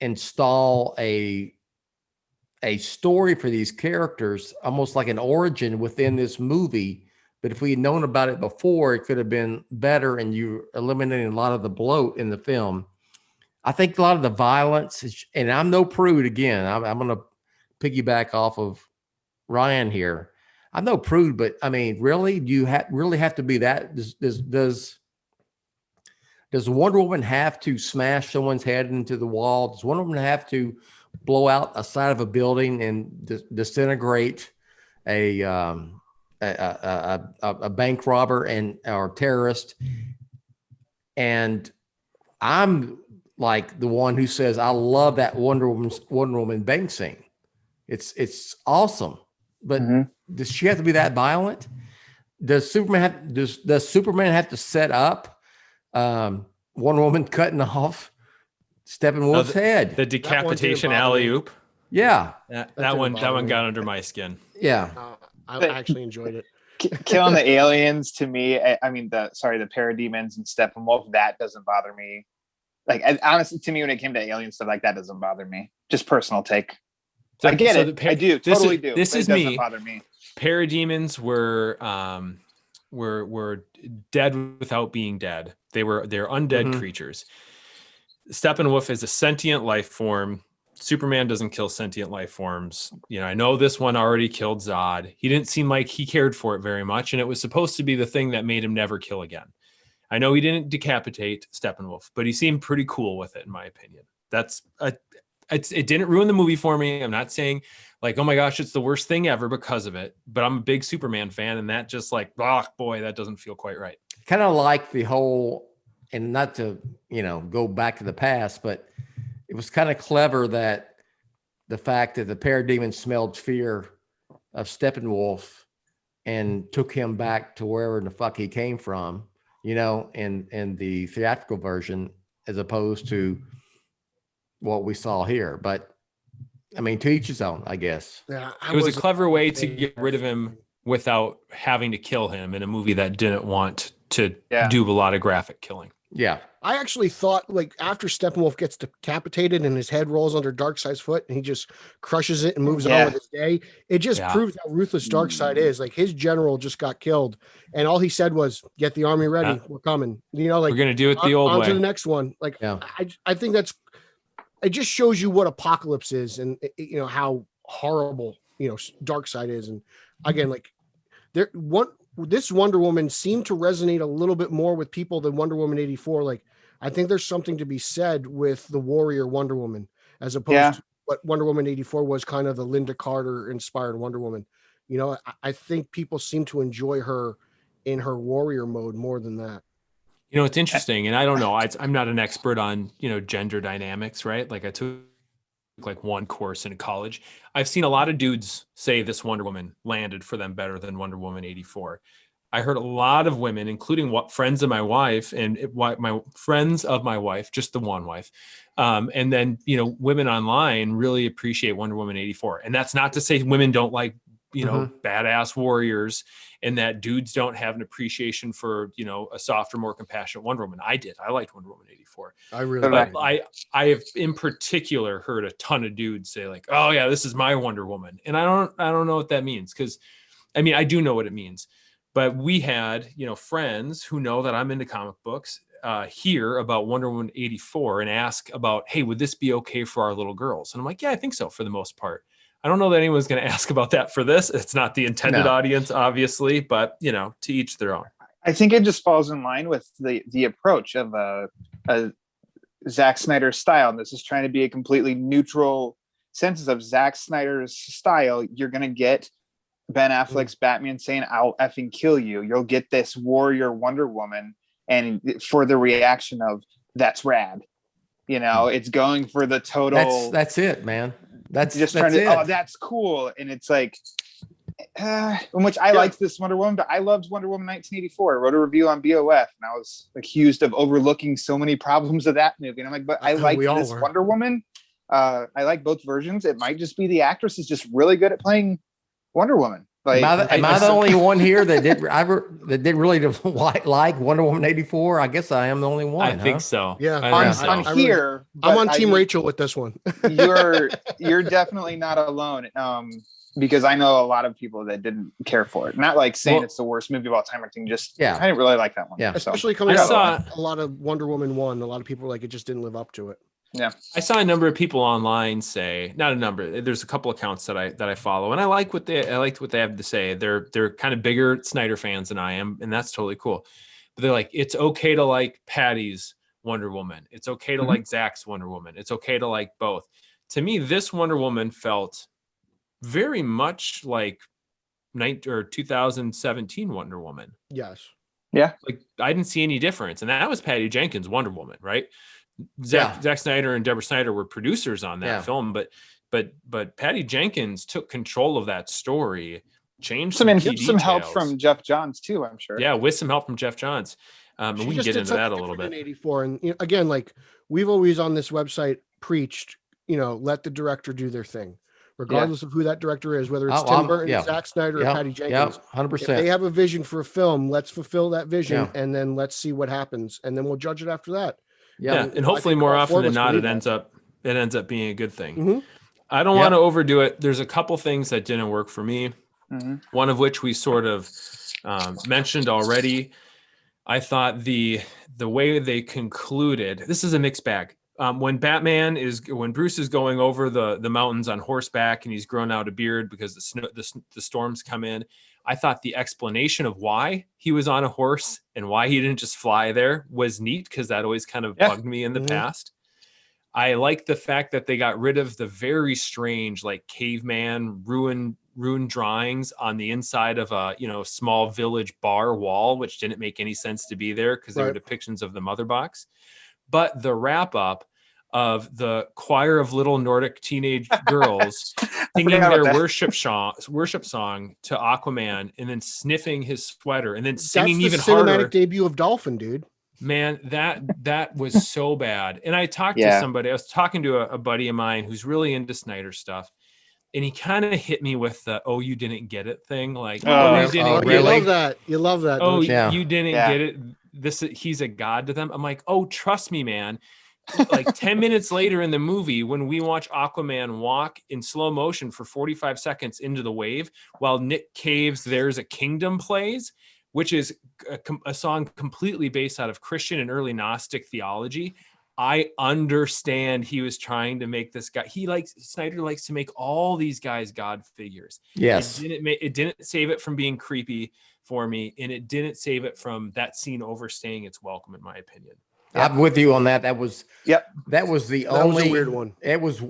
install a story for these characters, almost like an origin within this movie. But if we had known about it before, it could have been better, and you eliminating a lot of the bloat in the film. I think a lot of the violence is, and I'm no prude again. I'm going to piggyback off of Ryan here. I'm no prude, but I mean, really, do you really have to be that? Does Wonder Woman have to smash someone's head into the wall? Does Wonder Woman have to blow out a side of a building and disintegrate a bank robber or terrorist? And I'm like the one who says I love that Wonder Woman bank scene. It's awesome, but does she have to be that violent? Does Superman have to set up Wonder Woman cutting off Steppenwolf's head? The decapitation alley-oop. Yeah. That one got under my skin. Yeah. I actually enjoyed it. Killing the aliens, to me, I mean, the parademons and Steppenwolf, that doesn't bother me. Like, honestly, to me, when it came to alien stuff, like, that doesn't bother me. Just personal take. I get it. I do. Totally do. This is me. It doesn't me. bother me. Parademons were dead without being dead. They're undead creatures. Steppenwolf is a sentient life form. Superman doesn't kill sentient life forms. I know this one already killed Zod. He didn't seem like he cared for it very much, and it was supposed to be the thing that made him never kill again. I know he didn't decapitate Steppenwolf, but he seemed pretty cool with it, in my opinion. It didn't ruin the movie for me. I'm not saying like, oh my gosh, it's the worst thing ever because of it, but I'm a big Superman fan, and that just like, oh boy, that doesn't feel quite right. Kind of like the whole and not to, go back to the past, but it was kind of clever that the fact that the parademon smelled fear of Steppenwolf and took him back to wherever the fuck he came from, in the theatrical version, as opposed to what we saw here. But I mean, to each his own, I guess. Yeah, It was a clever way to get rid of him without having to kill him in a movie that didn't want to do a lot of graphic killing. Yeah. I actually thought, like, after Steppenwolf gets decapitated and his head rolls under Darkseid's foot and he just crushes it and moves on with his day, it just proves how ruthless Darkseid is. Like, his general just got killed, and all he said was, "Get the army ready. We're coming." Like, we're gonna do it the old on way. to the next one. Like, I think it just shows you what Apocalypse is, and how horrible Darkseid is. And again, like, this Wonder Woman seemed to resonate a little bit more with people than Wonder Woman 84. Like, I think there's something to be said with the warrior Wonder Woman, as opposed to what Wonder Woman 84 was, kind of the Linda Carter inspired Wonder Woman. I think people seem to enjoy her in her warrior mode more than that. It's interesting, and I don't know. I'm not an expert on gender dynamics, right? Like, I took like one course in college. I've seen a lot of dudes say this Wonder Woman landed for them better than Wonder Woman 84. I heard a lot of women, including friends of my wife and my friends of my wife, just the one wife. And then, women online really appreciate Wonder Woman 84. And that's not to say women don't like, badass warriors, and that dudes don't have an appreciation for, a softer, more compassionate Wonder Woman. I did. I liked Wonder Woman 84. I really but I have in particular heard a ton of dudes say, like, "Oh yeah, this is my Wonder Woman." And I don't know what that means, because I do know what it means. But we had, friends who know that I'm into comic books hear about Wonder Woman 84 and ask about, "Hey, would this be okay for our little girls?" And I'm like, "Yeah, I think so for the most part." I don't know that anyone's going to ask about that for this. It's not the intended audience, obviously, but to each their own. I think it just falls in line with the approach of a Zack Snyder's style. And this is trying to be a completely neutral sense of Zack Snyder's style. You're going to get Ben Affleck's Batman saying, "I'll effing kill you." You'll get this warrior Wonder Woman, and for the reaction of, "That's rad." It's going for the total. That's it, man. That's trying to. it. Oh, that's cool, and it's like, in which I liked this Wonder Woman, but I loved Wonder Woman 1984. I wrote a review on BOF, and I was accused of overlooking so many problems of that movie. And I'm like, but I like this Wonder Woman. I like both versions. It might just be the actress is just really good at playing Wonder Woman. Like, am I the only one here that did really like Wonder Woman 84? I guess I am the only one. I think so. Yeah, on here, I'm on Team Rachel with this one. you're definitely not alone. Because I know a lot of people that didn't care for it. Not like saying it's the worst movie of all time or anything. Just I didn't really like that one. Yeah, especially coming out a lot of Wonder Woman 1. A lot of people were like, it just didn't live up to it. Yeah, I saw a number of people online say, not a number. There's a couple accounts that I follow, and I liked what they have to say. They're kind of bigger Snyder fans than I am, and that's totally cool. But they're like, it's okay to like Patty's Wonder Woman. It's okay to like Zack's Wonder Woman. It's okay to like both. To me, this Wonder Woman felt very much like 2017 Wonder Woman. Yes. Yeah. Like, I didn't see any difference, and that was Patty Jenkins' Wonder Woman, right? Zack Snyder and Deborah Snyder were producers on that film, but Patty Jenkins took control of that story, changed some help from Jeff Johns too, I'm sure. Yeah, with some help from Jeff Johns. And we can get into that a little bit. In 84, and again, like we've always on this website preached, let the director do their thing, regardless of who that director is, whether it's Tim Burton, Zack Snyder, or Patty Jenkins. 100%. If they have a vision for a film, let's fulfill that vision, and then let's see what happens, and then we'll judge it after that. Yeah, and hopefully more often than not, it ends up being a good thing. Mm-hmm. I don't want to overdo it. There's a couple things that didn't work for me. One of which we sort of mentioned already. I thought the way they concluded, this is a mixed bag. When Bruce is going over the mountains on horseback and he's grown out a beard because the storms come in, I thought the explanation of why he was on a horse and why he didn't just fly there was neat, because that always kind of bugged me in the past. I like the fact that they got rid of the very strange, like, caveman ruined rune drawings on the inside of a, small village bar wall, which didn't make any sense to be there because there were depictions of the mother box. But the wrap up of the choir of little Nordic teenage girls singing their worship song to Aquaman and then sniffing his sweater and then singing even harder. Cinematic debut of Dolphin, dude. Man, that was so bad. And I talked to somebody, I was talking to a buddy of mine who's really into Snyder stuff. And he kind of hit me with the, oh, you didn't get it thing. Like, you love that. You love that. Oh, you didn't get it. He's a god to them. I'm like, oh, trust me, man. Like 10 minutes later in the movie, when we watch Aquaman walk in slow motion for 45 seconds into the wave, while Nick Cave's There's a Kingdom plays, which is a song completely based out of Christian and early Gnostic theology. I understand he was trying to make this guy. Snyder likes to make all these guys God figures. Yes. It didn't save it from being creepy for me. And it didn't save it from that scene overstaying its welcome, in my opinion. I'm with you on that. That was the That only was a weird one. It was,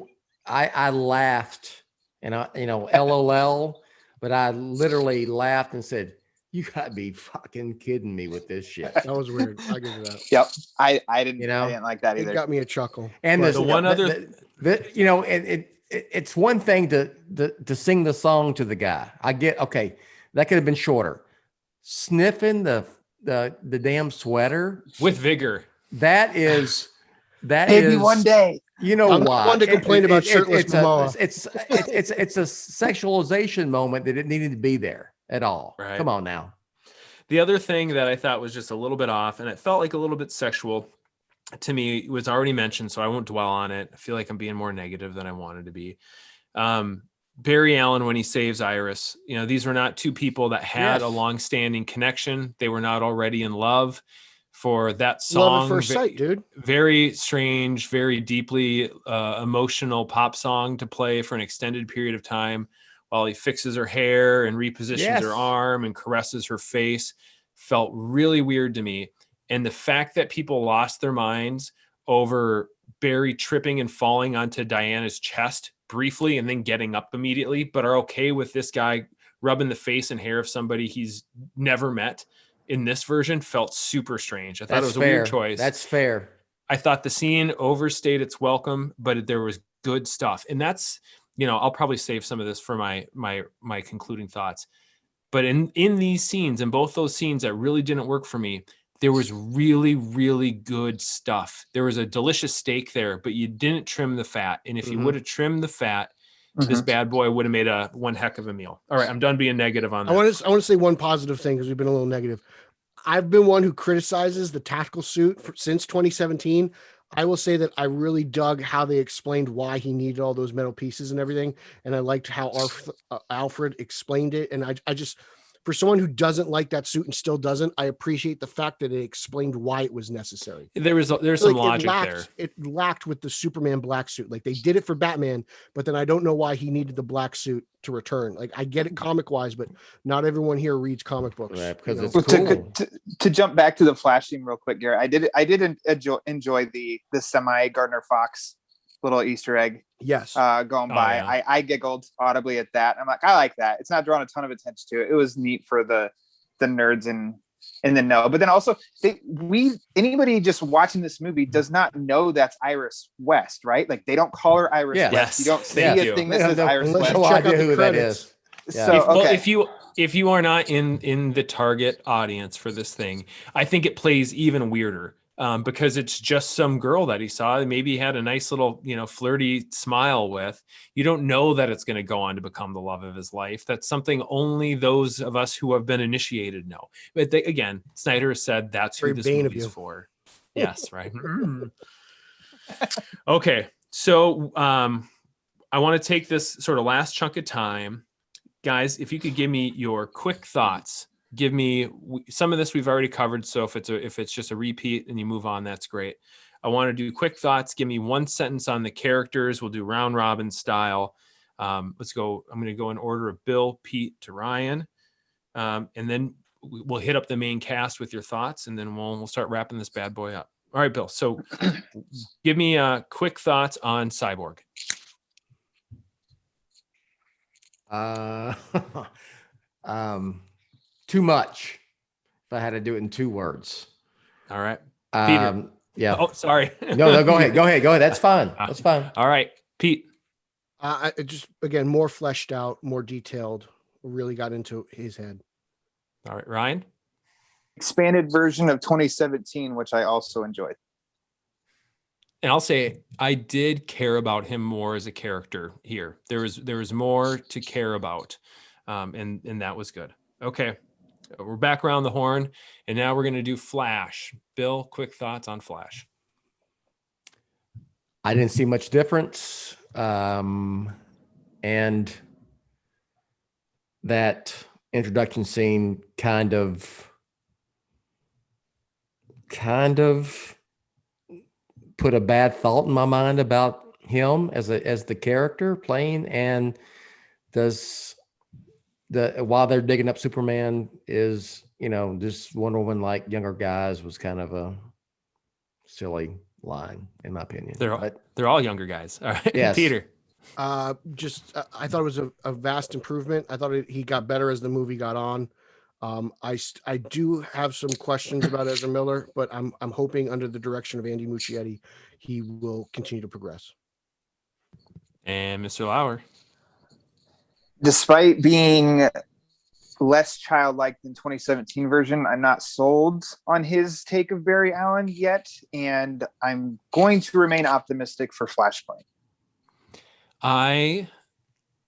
I laughed and LOL, but I literally laughed and said, you gotta be fucking kidding me with this shit. That was weird. I give you that. Yep. I didn't like that either. It got me a chuckle. And the one other, it's one thing to sing the song to the guy. I get, okay, that could have been shorter. Sniffing the damn sweater with vigor. Maybe one day. You know I'm why? one to complain about shirtless Momoa. It's a sexualization moment that it needed to be there at all. Right. Come on now. The other thing that I thought was just a little bit off, and it felt like a little bit sexual to me, was already mentioned, so I won't dwell on it. I feel like I'm being more negative than I wanted to be. Barry Allen, when he saves Iris, these were not two people that had a long-standing connection. They were not already in love. For that song, love at first sight, dude. Very strange, very deeply emotional pop song to play for an extended period of time while he fixes her hair and repositions her arm and caresses her face, felt really weird to me. And the fact that people lost their minds over Barry tripping and falling onto Diana's chest briefly and then getting up immediately, but are okay with this guy rubbing the face and hair of somebody he's never met in this version, felt super strange. I thought it was a weird choice. That's fair. I thought the scene overstayed its welcome, but there was good stuff. And that's, I'll probably save some of this for my concluding thoughts. But in these scenes, in both those scenes that really didn't work for me, there was really, really good stuff. There was a delicious steak there, but you didn't trim the fat. And if you would have trimmed the fat, this bad boy would have made one heck of a meal. All right, I'm done being negative on that. I want to say one positive thing because we've been a little negative. I've been one who criticizes the tactical suit since 2017. I will say that I really dug how they explained why he needed all those metal pieces and everything. And I liked how Alfred explained it. And I just, for someone who doesn't like that suit and still doesn't, I appreciate the fact that it explained why it was necessary. There's some logic there. It lacked with the Superman black suit. Like they did it for Batman, but then I don't know why he needed the black suit to return. Like I get it comic wise, but not everyone here reads comic books. Right, because it's cool. To jump back to the Flash thing real quick, Garrett, I did enjoy the semi Gardner Fox little Easter egg. Yes. Going by. Yeah. I giggled audibly at that. I'm like, I like that. It's not drawing a ton of attention to it. It was neat for the nerds in the know. But then also anybody just watching this movie does not know that's Iris West, right? Like they don't call her Iris West. Yes. You don't see a thing that says Iris West. No idea who that is. Yeah. So if you are not in the target audience for this thing, I think it plays even weirder. Because it's just some girl that he saw, maybe he had a nice little, flirty smile with. You don't know that it's going to go on to become the love of his life. That's something only those of us who have been initiated know. But again, Snyder has said that's who this movie's for. Yes, right. Okay, so I want to take this sort of last chunk of time, guys. If you could give me your quick thoughts. Give me some of this we've already covered. So if it's just a repeat and you move on, that's great. I want to do quick thoughts. Give me one sentence on the characters. We'll do round robin style. Let's go. I'm going to go in order of Bill, Pete to Ryan. And then we'll hit up the main cast with your thoughts and then we'll start wrapping this bad boy up. All right, Bill. So give me quick thoughts on Cyborg. Uh, too much. If I had to do it in 2 words. All right. Peter. Yeah. Oh, sorry. No, go ahead. Go ahead. That's fine. That's fine. All right, Pete. Just again more fleshed out, more detailed. Really got into his head. All right, Ryan. Expanded version of 2017, which I also enjoyed. And I'll say I did care about him more as a character here. There was more to care about, and that was good. Okay, we're back around the horn, and now we're going to do Flash. Bill, quick thoughts on Flash. I didn't see much difference. And that introduction scene kind of put a bad thought in my mind about him as the character playing. And while they're digging up Superman is, just Wonder Woman like younger guys was kind of a silly line in my opinion. They're all younger guys. All right, yes. Peter. I thought it was a vast improvement. I thought he got better as the movie got on. I do have some questions about Ezra Miller, but I'm hoping under the direction of Andy Muschietti, he will continue to progress. And Mr. Lauer. Despite being less childlike than 2017 version, I'm not sold on his take of Barry Allen yet, and I'm going to remain optimistic for Flashpoint. I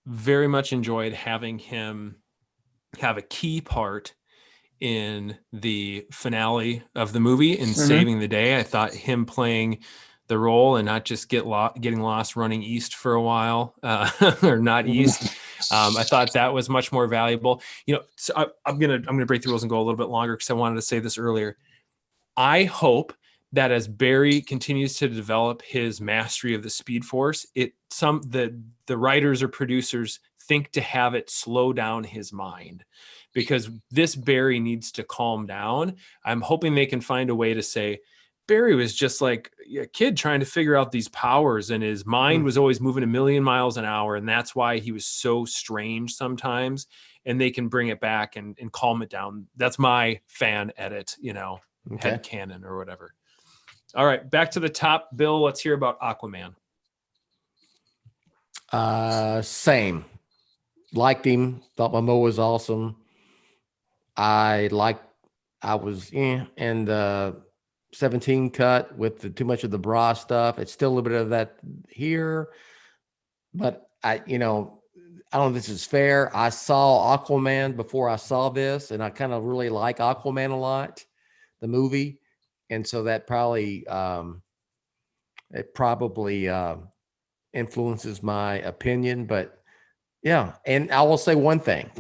very much enjoyed having him have a key part in the finale of the wi and saving the day. I thought him playing the role and not just getting lost running east for a while or not east. I thought that was much more valuable. So I'm gonna break the rules and go a little bit longer because I wanted to say this earlier. I hope that as Barry continues to develop his mastery of the Speed Force, the writers or producers think to have it slow down his mind, because this Barry needs to calm down. I'm hoping they can find a way to say Barry was just like a kid trying to figure out these powers, and his mind was always moving 1,000,000 miles an hour, and that's why he was so strange sometimes. And they can bring it back and calm it down. That's my fan edit, head canon or whatever. All right, back to the top. Bill, let's hear about Aquaman. Same. Liked him. Thought Momoa was awesome. And the 17 cut with too much of the bra stuff. It's still a little bit of that here, but I don't know if this is fair. I saw Aquaman before I saw this, and I kind of really like Aquaman a lot, the movie. And so that probably influences my opinion, but yeah. And I will say one thing,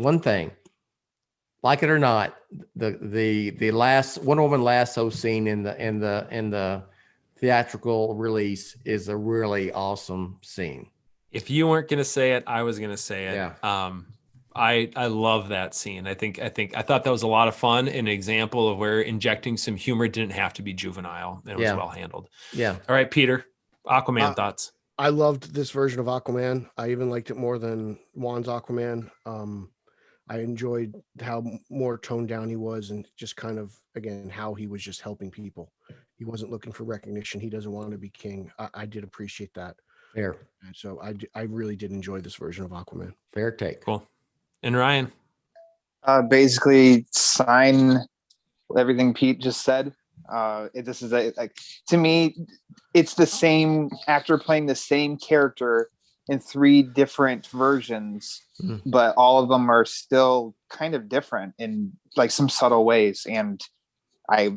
like it or not, the last Wonder Woman lasso scene in the theatrical release is a really awesome scene. If you weren't going to say it, I was going to say it. Yeah. I love that scene. I thought that was a lot of fun, an example of where injecting some humor didn't have to be juvenile, and it was well handled. Yeah. All right, Peter, Aquaman thoughts. I loved this version of Aquaman. I even liked it more than Juan's Aquaman. I enjoyed how more toned down he was, and just kind of, again, how he was just helping people. He wasn't looking for recognition. He doesn't want to be king. I did appreciate that. Fair. And so I really did enjoy this version of Aquaman. Fair take. Cool. And Ryan? Basically sign everything Pete just said. This is to me, it's the same actor playing the same character in 3 different versions, but all of them are still kind of different in like some subtle ways. And I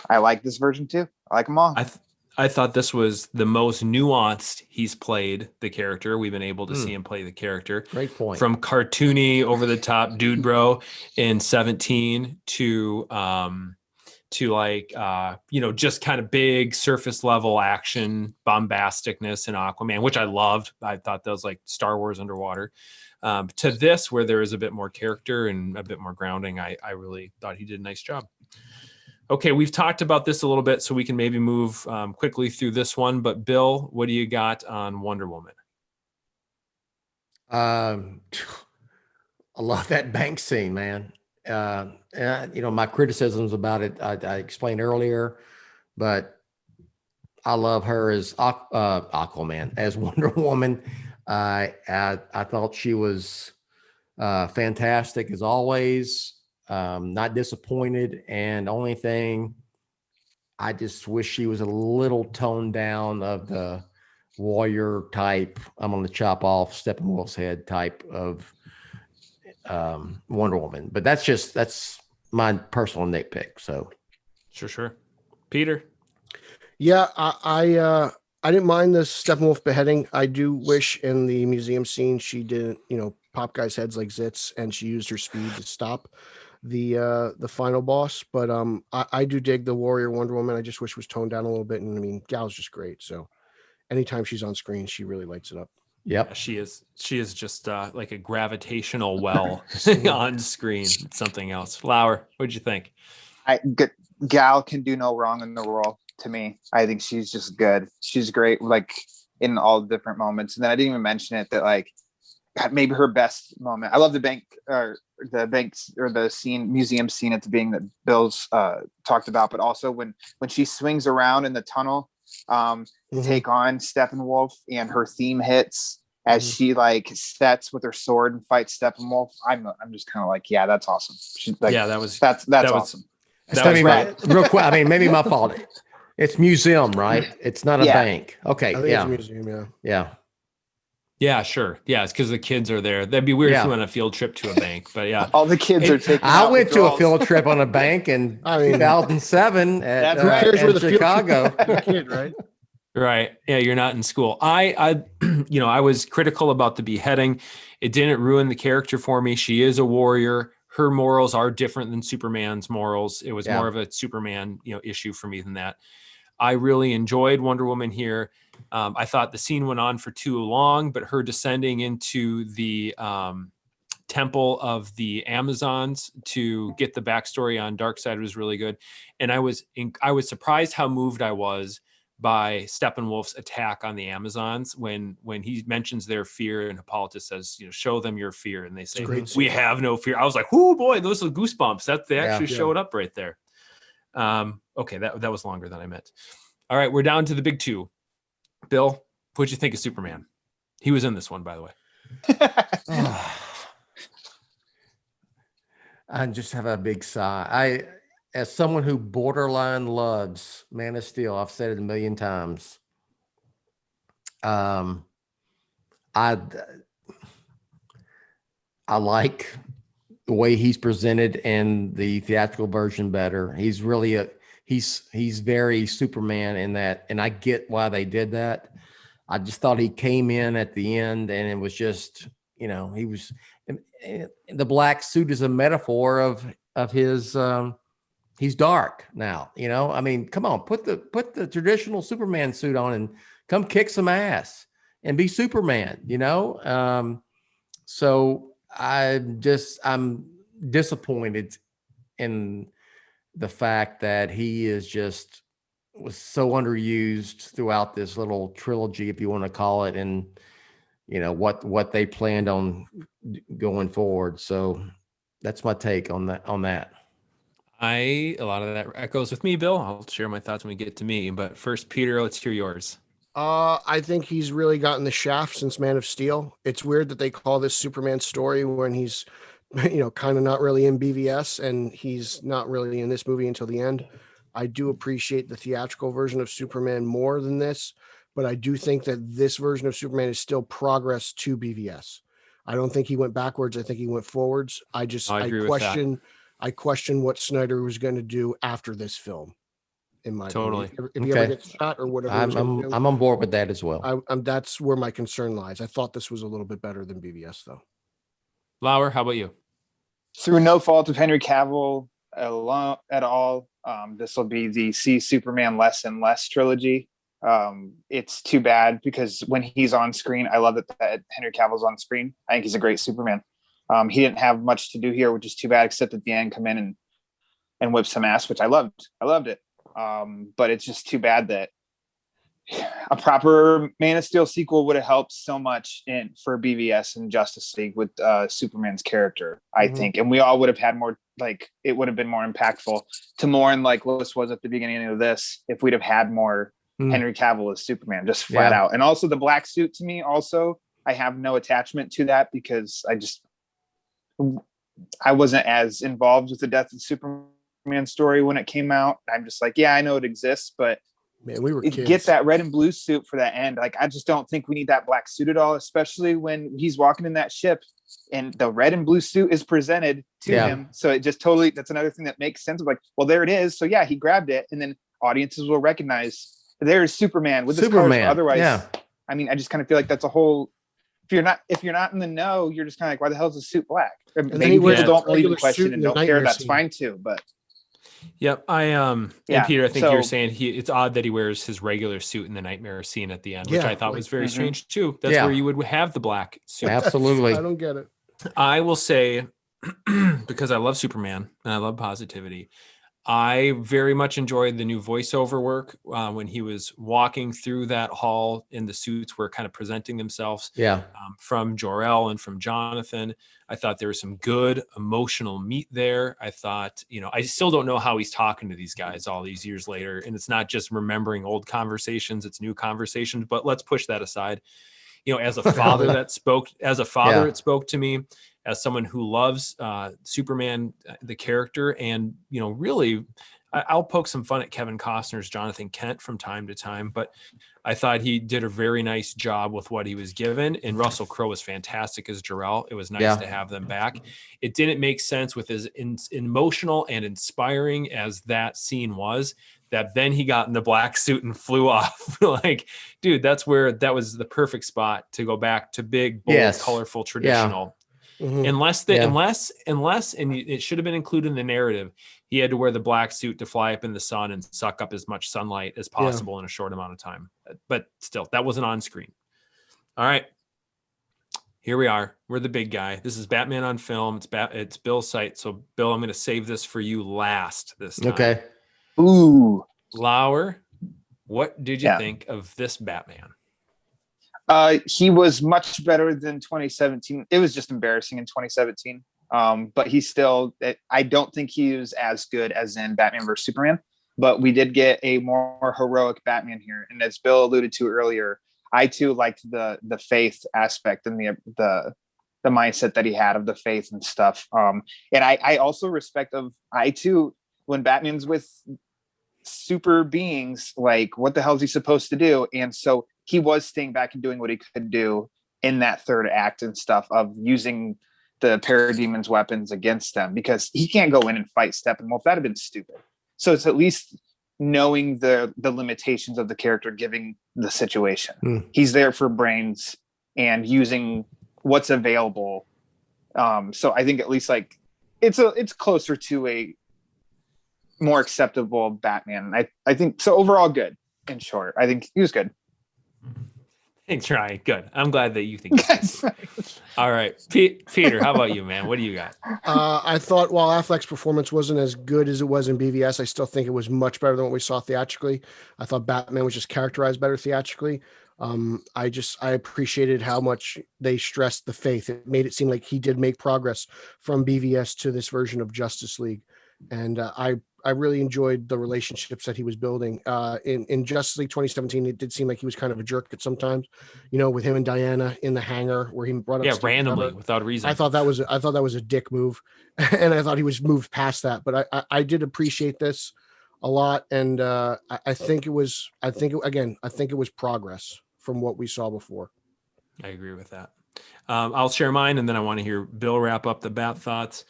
like this version too. I like them all. I thought this was the most nuanced he's played the character. We've been able to see him play the character. Great point. From cartoony, over the top dude bro in 17 to like just kind of big surface level action bombasticness in Aquaman, which I loved. I thought that was like Star Wars underwater. To this, where there is a bit more character and a bit more grounding, I really thought he did a nice job. Okay, we've talked about this a little bit, so we can maybe move quickly through this one. But Bill, what do you got on Wonder Woman? Um, I love that bank scene, man. My criticisms about it, I explained earlier, but I love her as Aquaman, as Wonder Woman. I thought she was fantastic as always. Not disappointed, and the only thing I just wish she was a little toned down of the warrior type. I'm going to chop off Steppenwolf's head type of Wonder Woman, but that's my personal nitpick. So Sure. Peter. Yeah, I didn't mind the Steppenwolf beheading. I do wish in the museum scene she didn't, pop guys' heads like Zitz, and she used her speed to stop the final boss. But I do dig the Warrior Wonder Woman. I just wish it was toned down a little bit. And I mean, Gal's just great. So anytime she's on screen, she really lights it up. yep. She is just like a gravitational well on screen. It's something else. Flower, what'd you think? Gal can do no wrong in the role. To me, I think she's just good. She's great, like in all different moments. And then I didn't even mention it that like maybe her best moment. I love the banks or the museum scene at the beginning that Bill's talked about, but also when she swings around in the tunnel to take on Steppenwolf and her theme hits as she like sets with her sword and fights Steppenwolf. I'm just kind of like, yeah, that's awesome. That's awesome. Real quick. I mean, maybe my fault. It's museum, right? It's not a bank. Okay. I think it's a museum. Yeah. Yeah, sure. Yeah, it's because the kids are there. That'd be weird if Yeah. you went on a field trip to a bank, but yeah. All the kids are taking. I out went to a withdrawals. field trip on a bank in 2007 at Who cares where the field Chicago. You're a kid, right? Right. Yeah, you're not in school. I I was critical about the beheading. It didn't ruin the character for me. She is a warrior. Her morals are different than Superman's morals. It was more of a Superman, issue for me than that. I really enjoyed Wonder Woman here. I thought the scene went on for too long, but her descending into the temple of the Amazons to get the backstory on Darkseid was really good. And I was surprised how moved I was by Steppenwolf's attack on the Amazons when he mentions their fear and Hippolyta says, show them your fear. And they say, we have no fear. I was like, oh boy, those are goosebumps. They actually showed up right there. Okay, that was longer than I meant. All right, we're down to the big two. Bill, what'd you think of Superman? He was in this one, by the way. I just have a big sigh. As someone who borderline loves Man of Steel, I've said it a million times. I like the way he's presented in the theatrical version better. He's really he's very Superman in that, and I get why they did that. I just thought he came in at the end and it was just, he was the black suit is a metaphor of his he's dark now, I mean, come on, put the traditional Superman suit on and come kick some ass and be Superman, so I'm disappointed in the fact that he was so underused throughout this little trilogy, if you want to call it, and what they planned on going forward. So that's my take on that. A lot of that echoes with me, Bill. I'll share my thoughts when we get to me. But first, Peter, let's hear yours. I think he's really gotten the shaft since Man of Steel. It's weird that they call this Superman story when he's, kind of not really in BVS and he's not really in this movie until the end. I do appreciate the theatrical version of Superman more than this, but I do think that this version of Superman is still progress to BVS. I don't think he went backwards. I think he went forwards. I question what Snyder was going to do after this film. In my opinion. If he ever gets shot or whatever, I'm on board with that as well. That's where my concern lies. I thought this was a little bit better than BVS, though. Lauer, how about you? Through no fault of Henry Cavill at all, this will be the See Superman Less and Less trilogy. It's too bad because when he's on screen, I love that Henry Cavill's on screen. I think he's a great Superman. He didn't have much to do here, which is too bad, except at the end come in and whip some ass, which I loved. I loved it. But it's just too bad that a proper Man of Steel sequel would have helped so much for BVS and Justice League with Superman's character, I think. And we all would have had more, like, it would have been more impactful to mourn like Lois was at the beginning of this if we'd have had more Henry Cavill as Superman, just flat out. And also the black suit, to me, also, I have no attachment to that because I wasn't as involved with the death of Superman story when it came out. I'm just like, yeah, I know it exists, but man, we were kids. Get that red and blue suit for that end. Like, I just don't think we need that black suit at all, especially when he's walking in that ship and the red and blue suit is presented to him. So it just totally, that's another thing that makes sense of like, well, there it is. So yeah, he grabbed it, and then audiences will recognize there's Superman with his colors. Otherwise, I mean, I just kind of feel like that's a whole, if you're not in the know, you're just kind of like, why the hell is the suit black? And maybe people don't even question and don't care. That's fine too, but. Yep. And Peter, I think you're saying it's odd that he wears his regular suit in the nightmare scene at the end, which I thought was very strange too. That's where you would have the black suit. Absolutely. I don't get it. I will say, because I love Superman and I love positivity, I very much enjoyed the new voiceover work when he was walking through that hall and the suits were kind of presenting themselves from Jor-El and from Jonathan. I thought there was some good emotional meat there. I thought, I still don't know how he's talking to these guys all these years later. And it's not just remembering old conversations, it's new conversations, but let's push that aside. As a father it spoke to me, as someone who loves Superman, the character, and, really, I'll poke some fun at Kevin Costner's Jonathan Kent from time to time, but I thought he did a very nice job with what he was given, and Russell Crowe was fantastic as Jor-El. It was nice to have them back. It didn't make sense with as emotional and inspiring as that scene was, that then he got in the black suit and flew off. Like, dude, that was the perfect spot to go back to big, bold, colorful, traditional. Unless and it should have been included in the narrative, he had to wear the black suit to fly up in the sun and suck up as much sunlight as possible in a short amount of time. But still, that wasn't on screen. All right, here we are. We're the big guy. This is Batman on Film. It's Bill's site. So Bill, I'm going to save this for you last this time. Okay. Ooh, Lauer, what did you think of this Batman? He was much better than 2017. It was just embarrassing in 2017. But he's still, I don't think he was as good as in Batman vs. Superman, but we did get a more heroic Batman here. And as Bill alluded to earlier, I too liked the faith aspect and the mindset that he had of the faith and stuff. And I also respect when Batman's with super beings, like, what the hell is he supposed to do? And so he was staying back and doing what he could do in that third act and stuff of using the Parademon's weapons against them, because he can't go in and fight Steppenwolf. That'd have been stupid. So it's at least knowing the limitations of the character, giving the situation. He's there for brains and using what's available. So I think at least like it's closer to a more acceptable Batman. I think so. Overall, good. In short, I think he was good. Thanks, Ryan. Good. I'm glad that you think that. All right. Peter, how about you, man? What do you got? I thought while Affleck's performance wasn't as good as it was in BVS, I still think it was much better than what we saw theatrically. I thought Batman was just characterized better theatrically. I appreciated how much they stressed the faith. It made it seem like he did make progress from BVS to this version of Justice League. And I really enjoyed the relationships that he was building. In Justice League 2017, it did seem like he was kind of a jerk at sometimes, with him and Diana in the hangar where he brought up randomly without reason. I thought that was a dick move, and I thought he was moved past that. But I did appreciate this a lot, and I think it was progress from what we saw before. I agree with that. I'll share mine, and then I want to hear Bill wrap up the Bat thoughts.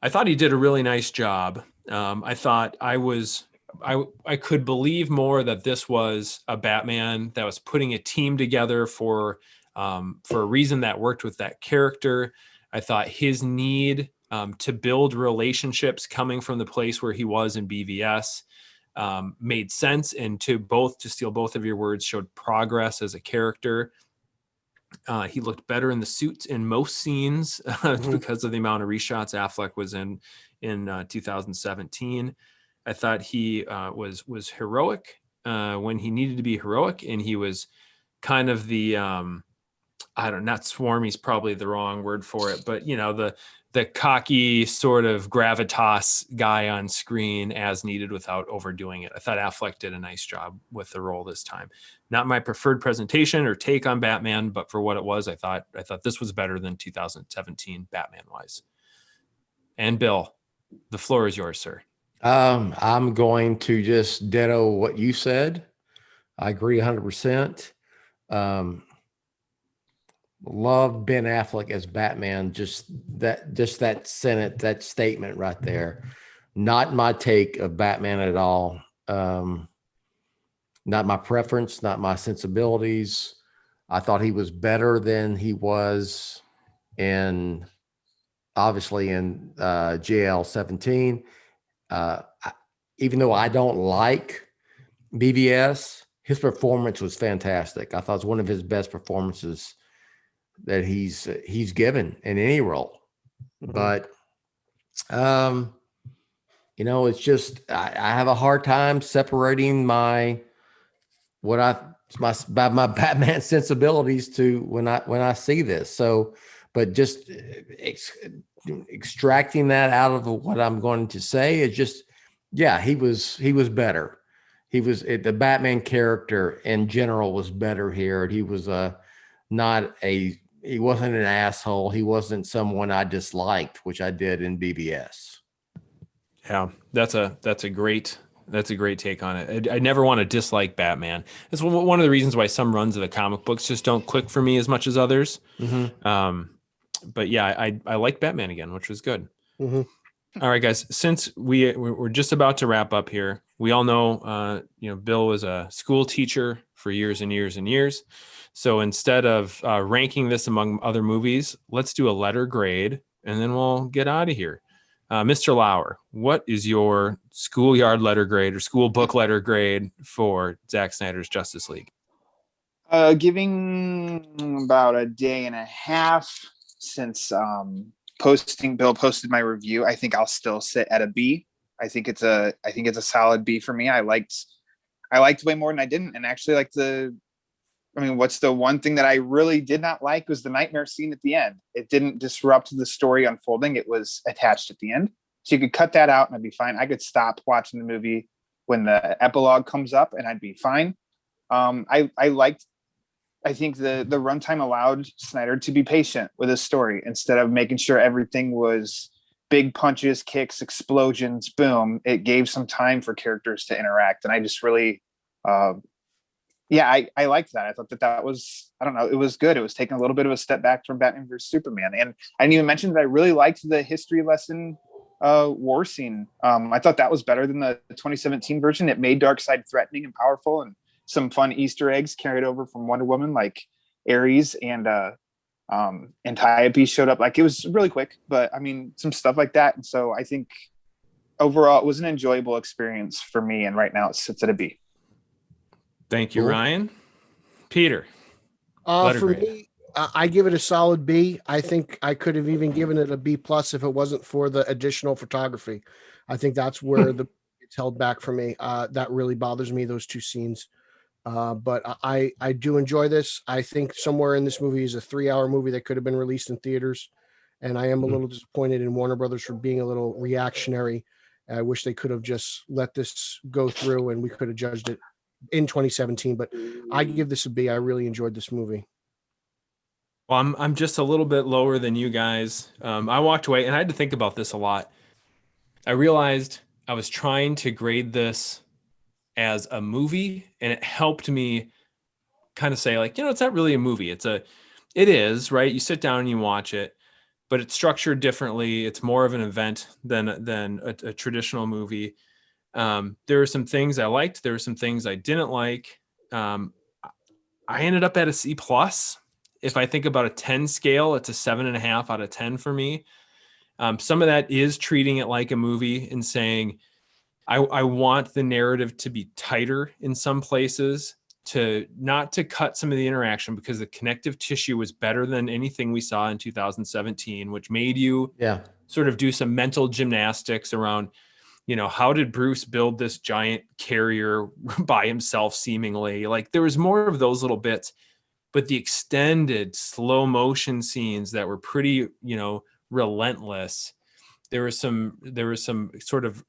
I thought he did a really nice job. I thought I could believe more that this was a Batman that was putting a team together for a reason that worked with that character. I thought his need to build relationships coming from the place where he was in BVS made sense, and to steal both of your words, showed progress as a character. He looked better in the suits in most scenes because of the amount of reshots Affleck was in 2017. I thought he was heroic. when he needed to be heroic, and he was kind of the not swarmy is probably the wrong word for it, but the cocky sort of gravitas guy on screen as needed without overdoing it. I thought Affleck did a nice job with the role this time. Not my preferred presentation or take on Batman, but for what it was, I thought this was better than 2017 Batman wise. And Bill, the floor is yours, sir. I'm going to just ditto what you said. I agree 100%. Love Ben Affleck as Batman. Just that sentence, that statement right there. Not my take of Batman at all. Not my preference, not my sensibilities. I thought he was better than he was obviously in JL 17. Even though I don't like BVS, his performance was fantastic. I thought it was one of his best performances that he's given in any role. But it's just I have a hard time separating my Batman sensibilities to when I see this. So, but just extracting that out of what I'm going to say is just, yeah, he was better. The Batman character in general was better here. He was he wasn't an asshole. He wasn't someone I disliked, which I did in BBS. Yeah, that's a great take on it. I never want to dislike Batman. It's one of the reasons why some runs of the comic books just don't click for me as much as others. Mm-hmm. But yeah, I like Batman again, which was good. Mm-hmm. All right, guys, since we're just about to wrap up here, we all know, Bill was a school teacher for years and years and years. So instead of ranking this among other movies, let's do a letter grade, and then we'll get out of here. Mr. Lauer, what is your schoolyard letter grade or school book letter grade for Zack Snyder's Justice League? Giving about a day and a half since Bill posted my review. I think I'll still sit at a B. I think it's a solid B for me. I liked way more than I didn't, and actually what's the one thing that I really did not like was the nightmare scene at the end. It didn't disrupt the story unfolding. It was attached at the end. So you could cut that out and I'd be fine. I could stop watching the movie when the epilogue comes up and I'd be fine. I think the runtime allowed Snyder to be patient with his story instead of making sure everything was big punches, kicks, explosions, boom. It gave some time for characters to interact. And I just really, I liked that. I thought that was, it was good. It was taking a little bit of a step back from Batman vs Superman. And I didn't even mention that I really liked the history lesson war scene. I thought that was better than the 2017 version. It made Darkseid threatening and powerful, and some fun Easter eggs carried over from Wonder Woman, like Ares and Antiope showed up. Like, it was really quick, but some stuff like that. And so I think overall it was an enjoyable experience for me. And right now it sits at a B. Thank you, Cool. Ryan. Peter. For me, I give it a solid B. I think I could have even given it a B plus if it wasn't for the additional photography. I think that's where it's held back for me. That really bothers me, those two scenes. But I do enjoy this. I think somewhere in this movie is a 3-hour movie that could have been released in theaters. And I am a little disappointed in Warner Brothers for being a little reactionary. I wish they could have just let this go through and we could have judged it in 2017. But I give this a B. I really enjoyed this movie. Well, I'm just a little bit lower than you guys. I walked away and I had to think about this a lot. I realized I was trying to grade this as a movie, and it helped me kind of say, like, it's not really a movie. It is, right? You sit down and you watch it, but it's structured differently. It's more of an event than a traditional movie. There were some things I liked. There were some things I didn't like. I ended up at a C plus. If I think about a 10 scale, it's a 7.5 out of 10 for me. Some of that is treating it like a movie and saying, I want the narrative to be tighter in some places, not to cut some of the interaction, because the connective tissue was better than anything we saw in 2017, which made you sort of do some mental gymnastics around, how did Bruce build this giant carrier by himself, seemingly? Like, there was more of those little bits, but the extended slow motion scenes that were pretty, relentless. There was some sort of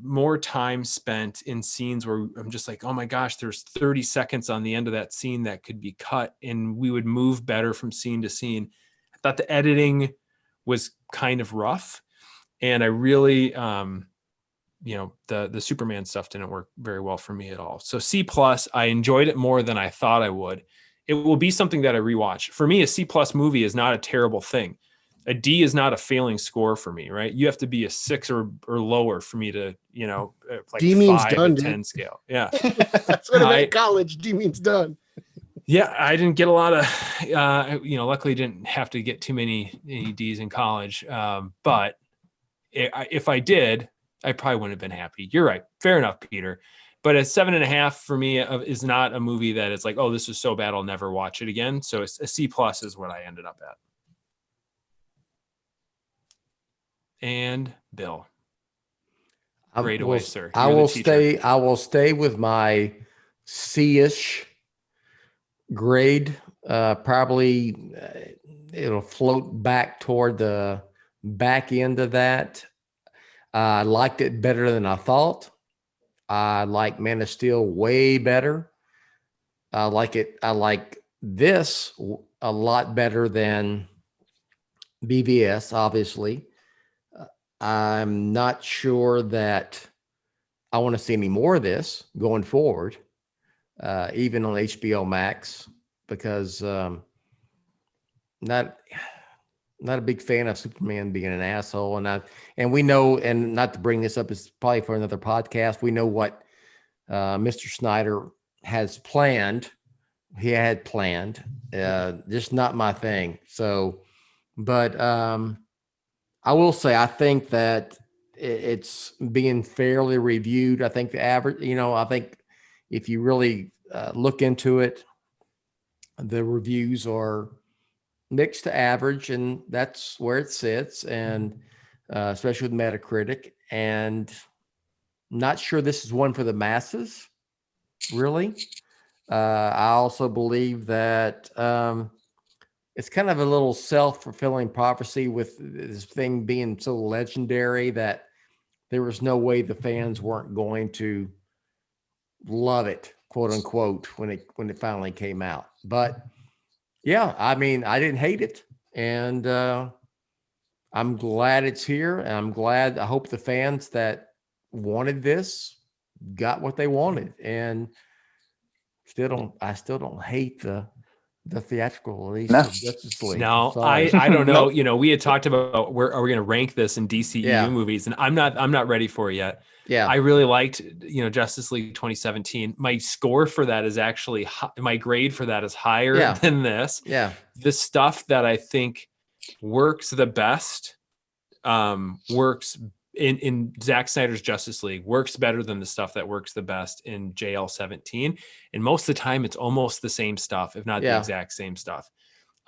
more time spent in scenes where I'm just like, oh my gosh, there's 30 seconds on the end of that scene that could be cut, and we would move better from scene to scene. I thought the editing was kind of rough, and I really, the Superman stuff didn't work very well for me at all. So C+, I enjoyed it more than I thought I would. It will be something that I rewatch. For me, a C+ movie is not a terrible thing. A D is not a failing score for me, right? You have to be a 6 or lower for me to, like D means 5 done, to dude. 10 scale. Yeah. That's what I meant in college. D means done. Yeah, I didn't get a lot of, luckily didn't have to get too many D's in college. But if I did, I probably wouldn't have been happy. You're right. Fair enough, Peter. But a 7.5 for me is not a movie that it's like, oh, this is so bad, I'll never watch it again. So a C+ is what I ended up at. And Bill. Great away, sir. I will stay with my C-ish grade. Probably it'll float back toward the back end of that. I liked it better than I thought. I like Man of Steel way better. I like this a lot better than BVS, obviously. I'm not sure that I want to see any more of this going forward, even on HBO Max, because not a big fan of Superman being an asshole. And we know, and not to bring this up, it's probably for another podcast. We know what Mr. Snyder has planned. He had planned, just not my thing. So, but I will say, I think that it's being fairly reviewed. I think the average, I think if you really look into it, the reviews are mixed to average, and that's where it sits. And especially with Metacritic, and not sure this is one for the masses, really. I also believe that it's kind of a little self-fulfilling prophecy with this thing being so legendary that there was no way the fans weren't going to love it, quote unquote, when it finally came out. But yeah, I mean, I didn't hate it, and I'm glad it's here, and I hope the fans that wanted this got what they wanted, and I still don't hate the theatrical release of Justice League. No, Sorry. I don't know. We had talked about are we going to rank this in DCEU movies, and I'm not ready for it yet. Yeah, I really liked Justice League 2017. My score for that is actually my grade for that is higher than this. Yeah, the stuff that I think works the best works in Zack Snyder's Justice League, works better than the stuff that works the best in JL 17. And most of the time it's almost the same stuff, if not the exact same stuff.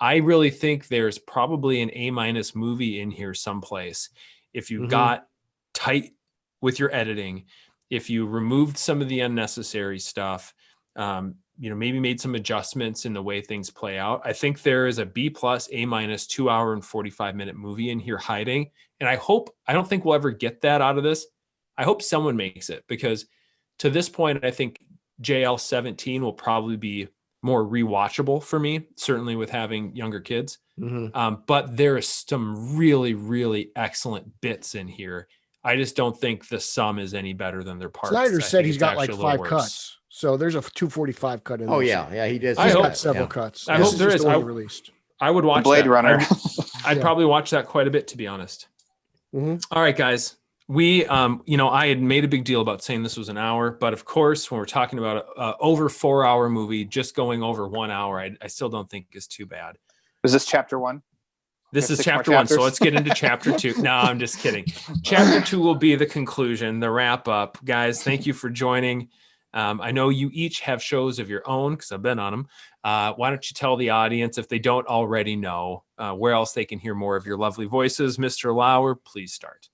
I really think there's probably an A- movie in here someplace. If you got tight with your editing, if you removed some of the unnecessary stuff, maybe made some adjustments in the way things play out, I think there is a B+, A-, 2 hour and 45-minute movie in here hiding. And I don't think we'll ever get that out of this. I hope someone makes it, because to this point, I think JL 17 will probably be more rewatchable for me, certainly with having younger kids. But there is some really, really excellent bits in here. I just don't think the sum is any better than their parts. Snyder said he's got like 5 cuts. So there's a 245 cut in there. Oh yeah, he does. He's got several cuts. I hope there is. Released. I would watch Blade that. Runner. I'd probably watch that quite a bit, to be honest. All right, guys. We, I had made a big deal about saying this was an hour, but of course, when we're talking about a over 4 hour movie, just going over 1 hour, I still don't think is too bad. Was this chapter 1? This is chapter 1, so let's get into chapter 2. No, I'm just kidding. Chapter 2 will be the conclusion, the wrap up. Guys, thank you for joining. I know you each have shows of your own because I've been on them. Why don't you tell the audience, if they don't already know, where else they can hear more of your lovely voices? Mr. Lauer, please start.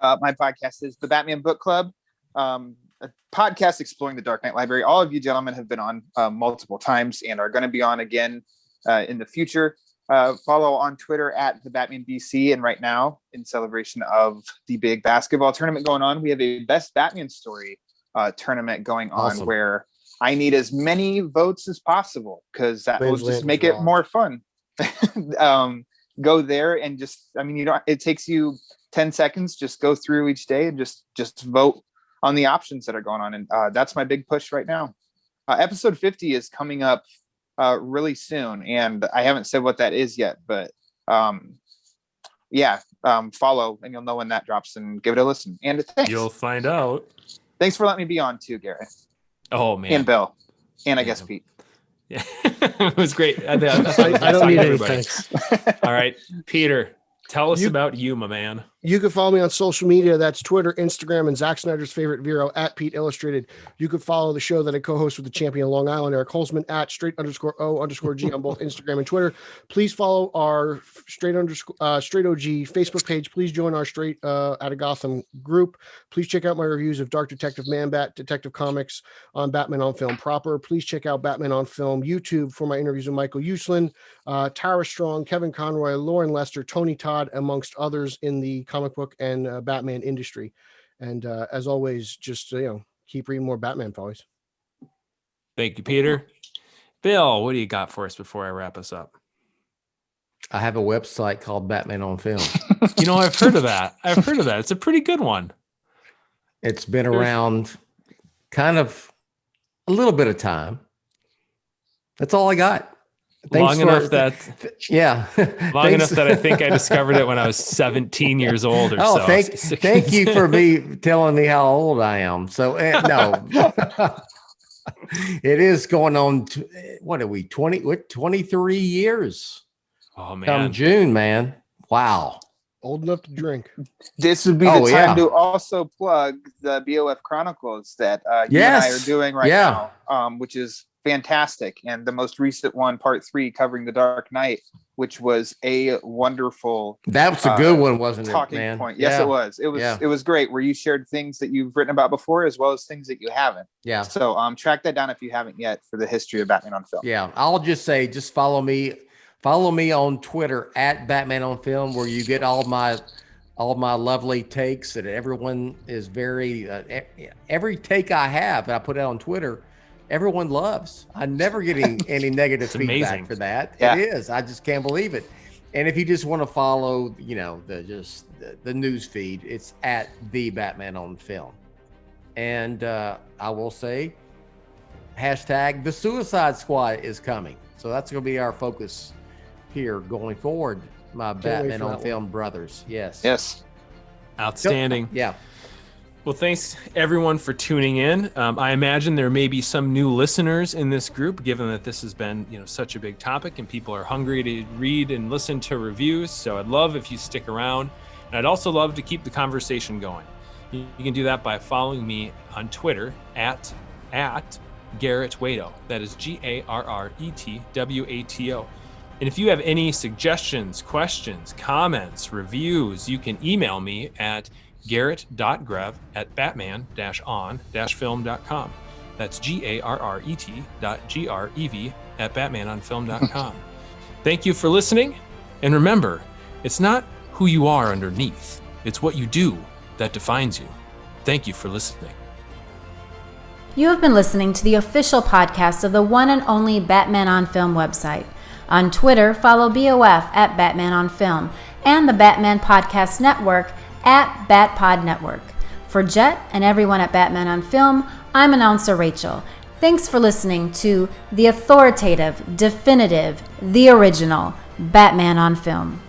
My podcast is the Batman Book Club, a podcast exploring the Dark Knight Library. All of you gentlemen have been on multiple times and are going to be on again in the future. Follow on Twitter at the Batman BC. And right now, in celebration of the big basketball tournament going on, we have a Best Batman Story tournament going on. Awesome. Where I need as many votes as possible because that will just make it wrong. more fun. Go there and just, I mean, it takes you 10 seconds, just go through each day and just vote on the options that are going on. And that's my big push right now. Episode 50 is coming up really soon. And I haven't said what that is yet, but follow and you'll know when that drops and give it a listen. And thanks. You'll find out. Thanks for letting me be on too, Garret. Oh, man. And Bill. And I guess Pete. Yeah, it was great. I don't need any everybody. thanks. All right, Peter, tell us about you, my man. You can follow me on social media. That's Twitter, Instagram, and Zack Snyder's favorite Verra at Pete Illustrated. You can follow the show that I co-host with the champion of Long Island, Eric Holzman, at _O_G on both Instagram and Twitter. Please follow our straight OG Facebook page. Please join our Straight Outta Gotham group. Please check out my reviews of Dark Detective Man-Bat, Detective Comics on Batman on Film proper. Please check out Batman on Film YouTube for my interviews with Michael Uslan, Tara Strong, Kevin Conroy, Lauren Lester, Tony Todd, amongst others in the comic book and Batman industry. And as always, just keep reading more Batman, fellas. Thank you, Peter. Bill, what do you got for us before I wrap us up? I have a website called Batman on Film. I've heard of that. It's a pretty good one. It's been around kind of a little bit of time. That's all I got. Long enough that I think I discovered it when I was 17 years old or so. Thank you for telling me how old I am. So no, it is going on. What are we? 23 years. Oh man, come June, man. Wow. Old enough to drink. This would be the time to also plug the BOF Chronicles that you and I are doing right now, which is fantastic. And the most recent one, part 3, covering the Dark Knight, which was a wonderful. That was a good one, wasn't it, talking man? point. Yes, it was. It was great. Where you shared things that you've written about before, as well as things that you haven't. Yeah. So track that down if you haven't yet for the history of Batman on Film. Yeah, I'll just say, just follow me. Follow me on Twitter at Batman on Film, where you get all my lovely takes, and everyone is very every take I have and I put it on Twitter, everyone loves. I'm never getting any negative feedback for that. Yeah. It is. I just can't believe it. And if you just want to follow, the news feed, it's at the Batman on Film. And I will say, hashtag the Suicide Squad is coming. So that's going to be our focus here going forward. My Batman on Film brothers. Yes. Outstanding. Yeah. Well, thanks everyone for tuning in. I imagine there may be some new listeners in this group, given that this has been, such a big topic and people are hungry to read and listen to reviews. So I'd love if you stick around, and I'd also love to keep the conversation going. You can do that by following me on Twitter at Garret Wato. That is GarretWato. And if you have any suggestions, questions, comments, reviews, you can email me at garret.grev@batman-on-film.com. That's garret.grev@batmanonfilm.com. Thank you for listening. And remember, it's not who you are underneath. It's what you do that defines you. Thank you for listening. You have been listening to the official podcast of the one and only Batman on Film website. On Twitter, follow BOF at Batman on Film and the Batman Podcast Network at BatPod Network. For Jett and everyone at Batman on Film, I'm announcer Rachel. Thanks for listening to the authoritative, definitive, the original Batman on Film.